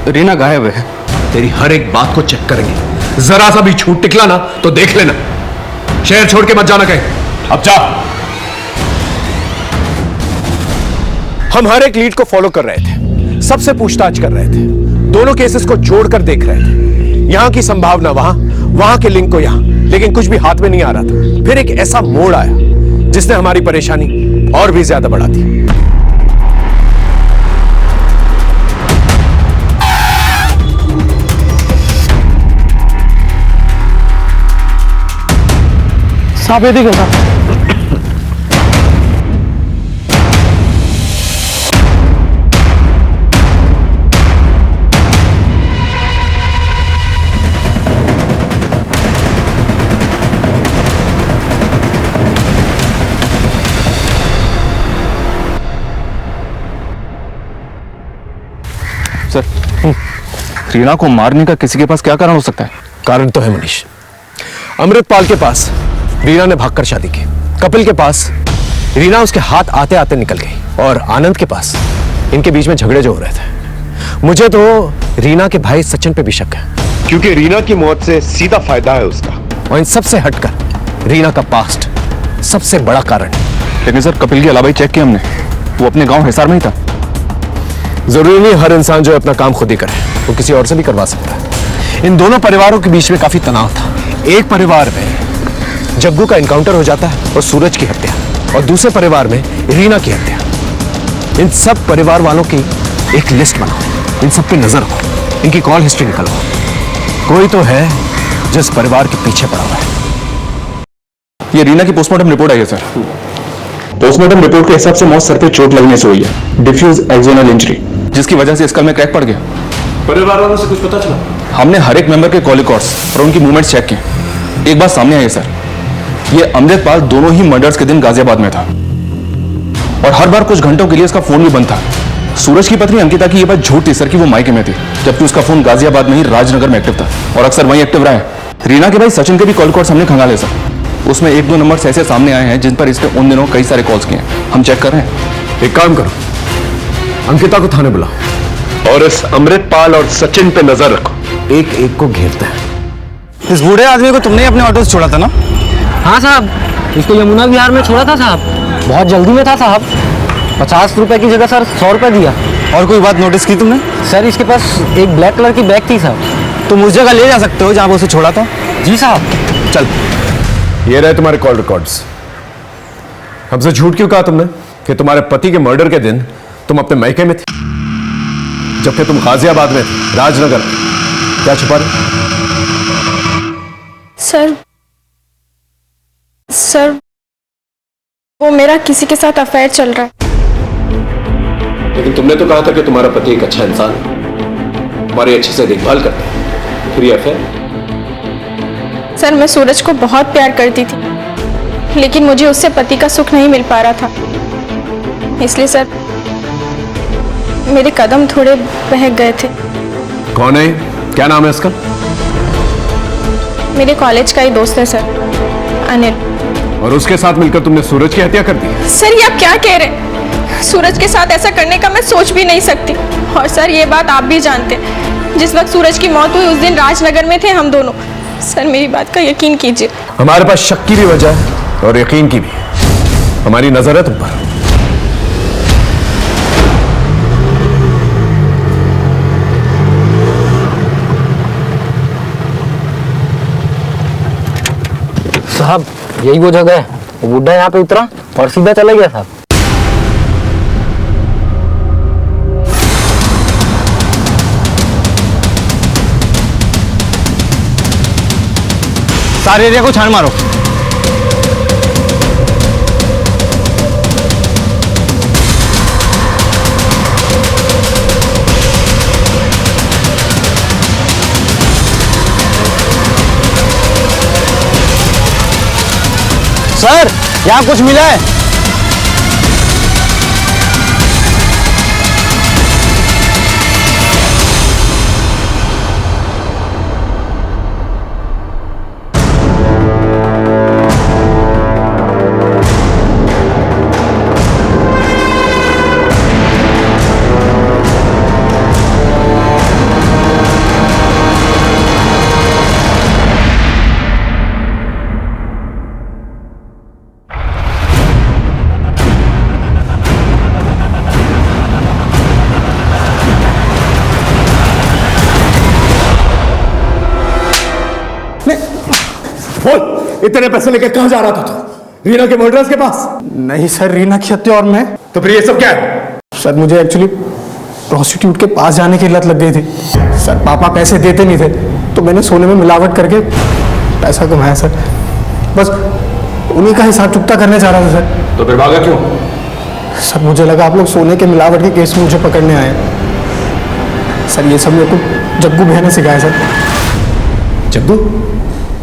रीना गायब है। तेरी हर एक बात को चेक करेंगे, जरा सा भी छूट निकला ना तो देख लेना। शहर छोड़ के मत जाना कहीं। अब जा। हम हर एक लीड को फॉलो कर रहे थे, सबसे पूछताछ कर रहे थे, दोनों केसेस को जोड़कर देख रहे थे, यहां की संभावना वहां, वहां के लिंक को यहां, लेकिन कुछ भी हाथ में नहीं आ रहा था। फिर एक ऐसा मोड़ आया जिसने हमारी परेशानी और भी ज्यादा बढ़ा दी। साहब ये देखो साहब, रीना को मारने का किसी के पास क्या कारण हो सकता है? कारण तो है मनीष। अमृतपाल के पास रीना ने भागकर शादी की, कपिल के पास रीना उसके हाथ आते आते निकल गई, और आनंद के पास इनके बीच में झगड़े जो हो रहे थे। मुझे तो रीना के भाई सचिन पे भी शक है, क्योंकि रीना की मौत से सीधा फायदा है उसका। और इन सबसे हटकर रीना का पास्ट सबसे बड़ा कारण। लेकिन सर, कपिल की अलावा ही चेक किया हमने, वो अपने गांव हिसार में ही था। जरूरी नहीं हर इंसान जो अपना काम खुद ही करे, वो किसी और से भी करवा सकता है। इन दोनों परिवारों के बीच में काफी तनाव था। एक परिवार में जग्गू का इनकाउंटर हो जाता है और सूरज की हत्या, और दूसरे परिवार में रीना की हत्या। इन सब परिवार वालों की एक लिस्ट बनाओ, इन सब पे नजर रखो, इनकी कॉल हिस्ट्री निकलवाओ। कोई तो है जिस परिवार के पीछे पड़ा हुआ है। ये रीना की पोस्टमार्टम रिपोर्ट आई है सर। पोस्टमार्टम रिपोर्ट के हिसाब से मौत सर पे चोट लगने से हुई है, डिफ्यूज एक्सोनल इंजरी, जिसकी वजह से स्कल में क्रैक पड़ गया। परिवार वालों से कुछ पता चला? हमने हर एक मेंबर के कॉल रिकॉर्ड्स और उनकी मूवमेंट्स चेक किए। एक बात सामने आई है सर, ये अमृतपाल दोनों ही मर्डर्स के दिन गाजियाबाद में था, और हर बार कुछ घंटों के लिए उसका फोन भी बंद था। सूरज की पत्नी अंकिता की ये बात झूठ थी सर कि वो मायके में थी, जबकि उसका फोन गाजियाबाद में ही राजनगर में एक्टिव था, और अक्सर वहीं एक्टिव रहा है। रीना के भाई सचिन के भी कॉल रिकॉर्ड्स हमने खंगाले सर, उसमें 1-2 नंबर्स ऐसे सामने आए हैं जिन पर इसने उन दिनों कई सारे कॉल्स किए हैं। हम चेक कर रहे हैं। एक काम करो, अंकिता को थाने बुलाओ और इस अमृतपाल और सचिन पे नजर रखो। एक एक को घेरते हैं। इस बूढ़े आदमी को तुमने अपने ऑटो से छोड़ा था ना? हाँ साहब, इसको यमुना विहार में छोड़ा था साहब, बहुत जल्दी में था साहब। 50 रुपए की जगह सर 100 रुपए दिया। और कोई बात नोटिस की तुमने? सर इसके पास एक ब्लैक कलर की बैग थी साहब। तुम उस जगह ले जा सकते हो जहाँ वो उसे छोड़ा था? जी साहब। चल, ये रहे तुम्हारे कॉल रिकॉर्ड्स। हमसे झूठ क्यों कहा तुमने कि तुम्हारे पति के मर्डर के दिन तुम अपने मायके में थे, जबकि तुम गाजियाबाद में थे, राजनगर? क्या छुपा रहे? सर वो मेरा किसी के साथ अफेयर चल रहा है। लेकिन तुमने तो कहा था कि तुम्हारा पति एक अच्छा इंसान है, तुम्हारी अच्छे से देखभाल करता है, फिर ये अफेयर? सर मैं सूरज को बहुत प्यार करती थी, लेकिन मुझे उससे पति का सुख नहीं मिल पा रहा था, इसलिए सर मेरे कदम थोड़े बहक गए थे। कौन है? क्या नाम है इसका? मेरे कॉलेज का ही दोस्त है सर, अनिल। और उसके साथ मिलकर तुमने सूरज की हत्या कर दी? सर ये आप क्या कह रहे हैं? सूरज के साथ ऐसा करने का मैं सोच भी नहीं सकती। और सर ये बात आप भी जानते हैं, जिस वक्त सूरज की मौत हुई उस दिन राजनगर में थे हम दोनों। सर मेरी बात का यकीन कीजिए। हमारे पास शक की भी वजह है और यकीन की भी। हमारी नजर है तुम पर। साहब यही वो जगह है, वो बुड्ढा यहाँ पे उतरा और सीधा चला गया साहब। सारे एरिया को छान मारो। सर यहाँ कुछ मिला है? इतने पैसे लेके कहां जा रहा था तू? रीना के मर्डरर्स के पास? नहीं सर, रीना की हत्या और मैं। तो फिर ये सब क्या है? सर मुझे एक्चुअली प्रोस्टिट्यूट के पास जाने की लत लग गई थी सर। पापा पैसे देते नहीं थे तो मैंने सोने में मिलावट करके पैसा कमाया सर। बस उन्हीं का हिसाब चुकता करने जा रहा था सर। तो फिर भागा क्यों? सर मुझे लगा आप लोग सोने के मिलावट के केस में मुझे पकड़ने आए। सर ये सब मेरे को जग्गू भैया ने सिखाया सर। जग्गू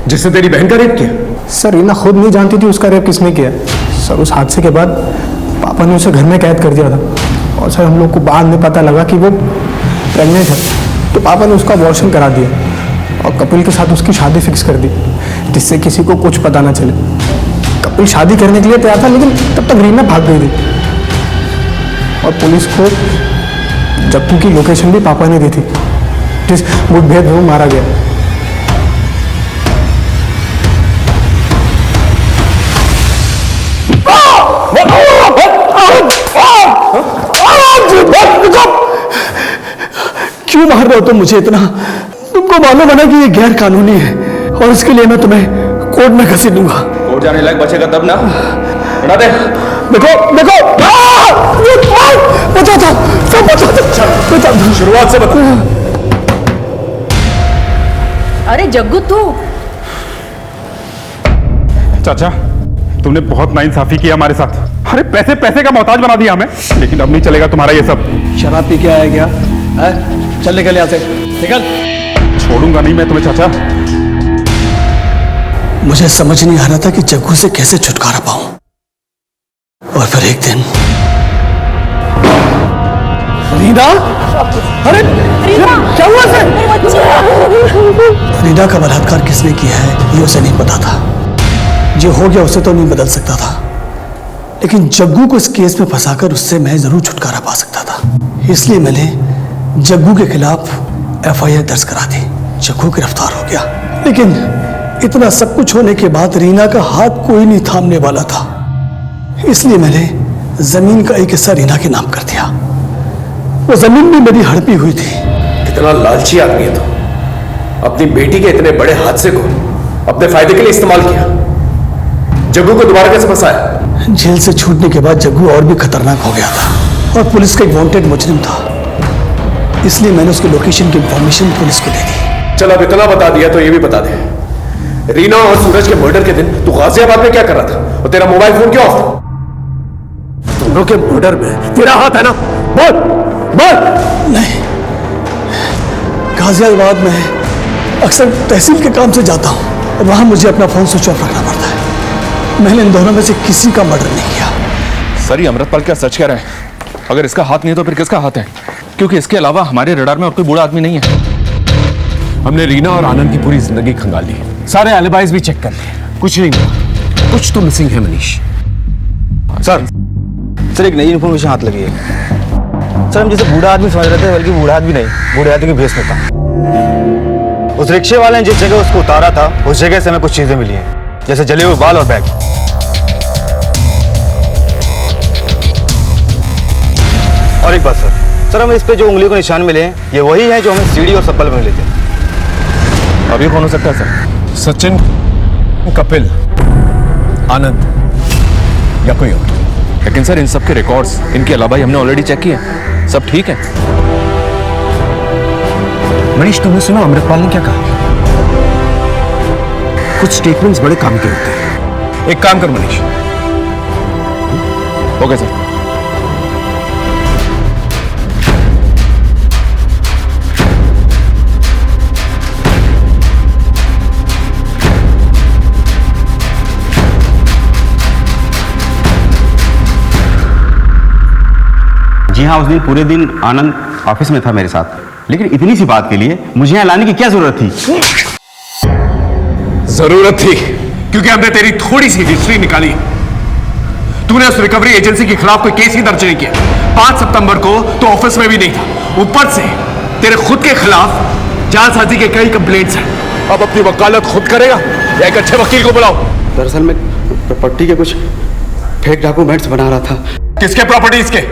जिससे तेरी बहन का रेप किया? सर रीना खुद नहीं जानती थी उसका रेप किसने किया। सर उस हादसे के बाद पापा ने उसे घर में कैद कर दिया था, और सर हम लोग को बाद में पता लगा कि वो प्रेग्नेंट है। तो पापा ने उसका अबॉर्शन करा दिया और कपिल के साथ उसकी शादी फिक्स कर दी, जिससे किसी को कुछ पता ना चले। कपिल शादी करने के लिए तैयार था, लेकिन तब तक रीना भाग गई थी और पुलिस को जग्गू की लोकेशन भी पापा ने दी थी, जिस मुठभेड़ में वो मारा गया। क्यों मार रहे हो तुम मुझे इतना? तुमको मालूम है ना कि ये गैर कानूनी है और इसके लिए मैं तुम्हें कोर्ट में घसीट दूंगा। कोर्ट जाने लायक बचेगा तब ना। बता दे। देखो देखो, बता दो, सब बता दो। शुरुआत से बता। अरे जग्गू तू। चाचा, तुमने बहुत नाइंसाफी किया हमारे साथ। अरे पैसे पैसे का मोहताज बना दिया हमें, लेकिन अब नहीं चलेगा तुम्हारा ये सब। शराब पी के आया क्या है? चल निकल यहाँ से, निकल। छोड़ूंगा नहीं मैं तुम्हें चाचा। मुझे समझ नहीं आ रहा था कि जग्गू से कैसे छुटकारा पाऊं, और फिर एक दिन रीना, अरे रीना, क्या हुआ से? रीना का बलात्कार किसने किया है ये उसे नहीं पता था। जो हो गया उसे तो नहीं बदल सकता था, लेकिन जग्गू को इस केस में फंसाकर उससे मैं जरूर छुटकारा पा सकता था। इसलिए मैंने जग्गू के खिलाफ FIR दर्ज करा दी। जग्गू गिरफ्तार हो गया, लेकिन इतना सब कुछ होने के बाद रीना का हाथ कोई नहीं थामने वाला था। इसलिए मैंने जमीन का एक हिस्सा रीना के नाम कर दिया। वो जमीन भी मेरी हड़पी हुई थी। कितना लालची आदमी है तो अपनी बेटी के इतने बड़े हादसे को अपने फायदे के लिए इस्तेमाल किया। जग्गू को दोबारा कैसे फंसाया? जेल से छूटने के बाद जग्गू और भी खतरनाक हो गया था और पुलिस का एक वांटेड मुजरिम था। इसलिए मैंने उसकी लोकेशन की इंफॉर्मेशन पुलिस को दे दी। चल अब इतना बता दिया तो ये भी बता दे, रीना और सूरज के मर्डर के दिन तू गाजियाबाद में क्या कर रहा था और तेरा मोबाइल फोन क्यों ऑफ था? दोनों के मर्डर में तेरा हाथ है ना? बोल बोल। नहीं, गाजियाबाद में अक्सर तहसील के काम से जाता हूँ और वहां मुझे अपना फोन स्विच ऑफ रखना पड़ता है। मैंने इन दोनों में से किसी का मर्डर नहीं किया। सर ये अमृतपाल क्या सच कह रहे हैं? अगर इसका हाथ नहीं है तो फिर किसका हाथ है? क्योंकि इसके अलावा हमारे रडार में और कोई बूढ़ा आदमी नहीं है। हमने रीना और आनंद की पूरी जिंदगी खंगाल ली, सारे एलिबाइज भी चेक कर लिए, कुछ नहीं मिला। कुछ तो मिसिंग है मनीष। सर एक नई इन्फॉर्मेशन हाथ लगी है। सर हम जैसे बूढ़ा आदमी समझ रहे थे, बल्कि बूढ़ा आदमी नहीं, बूढ़े आदमी के भेष में था। उस रिक्शे वाले ने जिस जगह उसको उतारा था उस जगह से हमें कुछ चीजें मिली हैं, जैसे जले हुए बाल और बैग। और एक बात सर हमें इस पे जो उंगली को निशान मिले हैं ये वही है जो हमें सीढ़ी और सब्बल में मिले थे। अब ये कौन हो सकता है सर? सचिन, कपिल, आनंद या कोई और? लेकिन सर इन सब के रिकॉर्ड्स इनके अलावा ही हमने ऑलरेडी चेक किए, सब ठीक है। मनीष तुमने सुना अमृतपाल ने क्या कहा? कुछ स्टेटमेंट्स बड़े काम के होते हैं। एक काम कर मनीष। Okay sir. जी हाँ, उस दिन पूरे दिन आनंद ऑफिस में था मेरे साथ, लेकिन इतनी सी बात के लिए मुझे यहाँ लाने की क्या जरूरत थी? जरूरत थी क्योंकि हमने तेरी थोड़ी सी हिस्ट्री निकाली। तूने उस रिकवरी एजेंसी के खिलाफ कोई केस ही दर्ज नहीं किया। 5 सितंबर को तो ऑफिस में भी नहीं था, ऊपर से तेरे खुद के खिलाफ जालसाजी के कई कंप्लेंट्स हैं। अब अपनी वकालत खुद करेगा या एक अच्छे वकील को बुलाओ? दरअसल मैं प्रॉपर्टी के कुछ फेक डॉक्यूमेंट्स बना रहा था। किसके प्रॉपर्टीज के?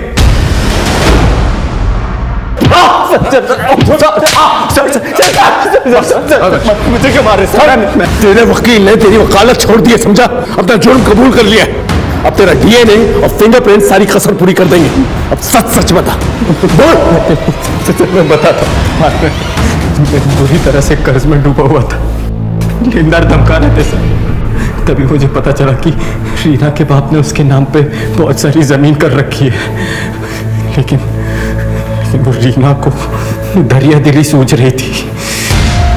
मुझे क्यों मार रहे सर? तेरे वकील ने तेरी वकालत छोड़ दी है, समझा? अपना जुर्म कबूल कर लिया। अब तेरा DNA और फिंगरप्रिंट सारी कसर पूरी कर देंगे। अब सच सच बता। बोल। मैं बताता हूं, मैं बुरी तरह से कर्ज में डूबा हुआ था। लेनदार धमका रहे थे सर। तभी मुझे पता चला कि रीना के बाप ने उसके नाम पे बहुत सारी जमीन कर रखी है, लेकिन वो रीना को दरिया दिली सूझ रही थी।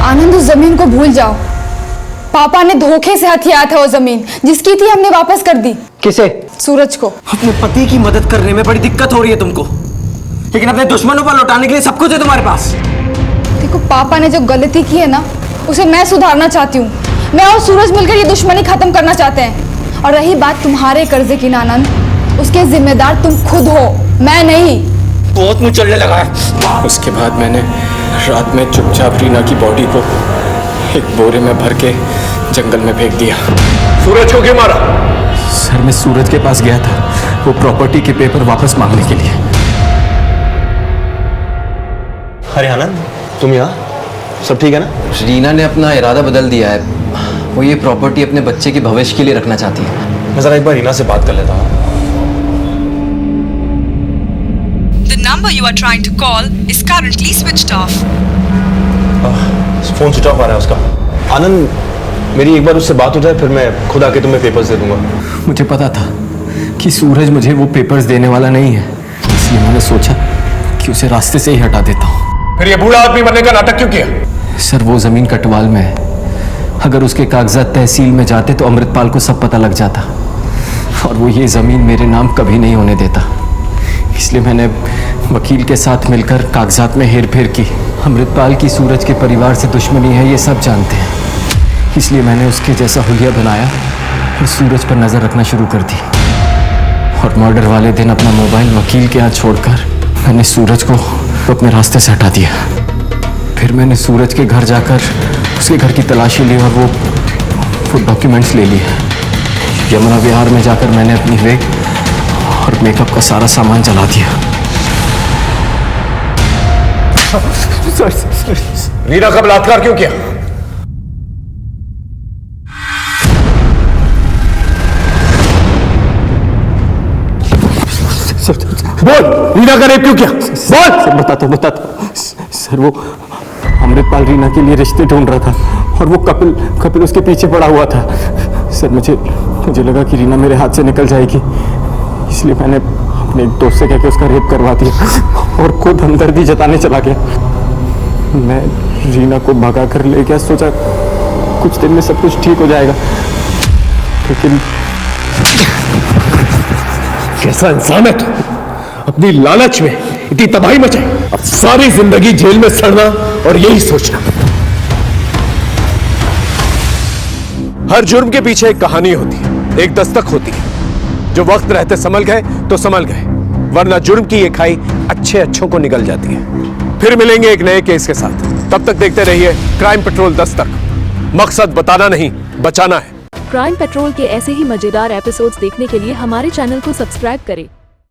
आनंद उस जमीन को भूल जाओ। पापा ने धोखे से हथियाया था वो जमीन, जिसकी थी हमने वापस कर दी। किसे? सूरज को। अपने पति की मदद करने में बड़ी दिक्कत हो रही है तुमको, लेकिन अपने दुश्मनों पर लौटाने के लिए सब कुछ है तुम्हारे पास। देखो पापा ने जो गलती की है ना उसे मैं सुधारना चाहती हूँ। मैं और सूरज मिलकर ये दुश्मनी खत्म करना चाहते हैं। और रही बात तुम्हारे कर्जे की नानंद, उसके जिम्मेदार तुम खुद हो, मैं नहीं। बहुत मुंह चलने लगा है। उसके बाद मैंने रात में चुपचाप रीना की बॉडी को एक बोरे में भर के जंगल में फेंक दिया। सूरज को क्यों मारा? सर मैं सूरज के पास गया था वो प्रॉपर्टी के पेपर वापस मांगने के लिए। अरे आनंद, तुम यहाँ? सब ठीक है ना? रीना ने अपना इरादा बदल दिया है। वो ये प्रॉपर्टी अपने बच्चे के भविष्य के लिए रखना चाहती है। मैं जरा एक बार रीना से बात कर लेता हूँ। The number you are trying to call is currently switched off. Phone switch off आ रहा है उसका। आनंद, मेरी एक बार उससे बात हो जाए फिर मैं खुद आके तुम्हें पेपर्स दे दूंगा। मुझे पता था कि सूरज मुझे वो पेपर्स देने वाला नहीं है, इसलिए मैंने सोचा कि उसे रास्ते से ही हटा देता हूँ। फिर ये बूढ़ा आदमी बनने का नाटक क्यों किया? सर वो जमीन कटवाल में है। अगर उसके कागजात तहसील में जाते तो अमृतपाल को सब पता लग जाता और वो ये जमीन मेरे नाम कभी नहीं होने देता। इसलिए मैंने वकील के साथ मिलकर कागजात में हेर फेर की। अमृतपाल की सूरज के परिवार से दुश्मनी है, ये सब जानते हैं। इसलिए मैंने उसके जैसा हुलिया बनाया और सूरज पर नजर रखना शुरू कर दी। और मर्डर वाले दिन अपना मोबाइल वकील के यहाँ छोड़कर मैंने सूरज को अपने रास्ते से हटा दिया। फिर मैंने सूरज के घर जाकर उसके घर की तलाशी ली और वो डॉक्यूमेंट्स ले लिए। यमुना विहार में जाकर मैंने अपनी वेग और मेकअप का सारा सामान जला दिया। रीना का बलात्कार क्यों किया? बोल, रीना का रेप क्यों किया? बोल। सर बताता सर वो अमृतपाल रीना के लिए रिश्ते ढूंढ रहा था और वो कपिल उसके पीछे पड़ा हुआ था। सर मुझे लगा कि रीना मेरे हाथ से निकल जाएगी, इसलिए मैंने अपने एक दोस्त से कहकर उसका रेप करवा दिया और खुद हमदर्दी जताने चला गया। मैं रीना को भगा कर ले गया, सोचा कुछ दिन में सब कुछ ठीक हो जाएगा, लेकिन कैसा इंसान है तू? अपनी लालच में इतनी तबाही मचाई, अब सारी जिंदगी जेल में सड़ना और यही सोचना। हर जुर्म के पीछे एक कहानी होती है, एक दस्तक होती है। जो वक्त रहते संभल गए तो संभल गए, वरना जुर्म की ये खाई अच्छे अच्छों को निकल जाती है। फिर मिलेंगे एक नए केस के साथ, तब तक देखते रहिए क्राइम पेट्रोल दस्तक। मकसद बताना नहीं, बचाना है। क्राइम पेट्रोल के ऐसे ही मजेदार एपिसोड्स देखने के लिए हमारे चैनल को सब्सक्राइब करें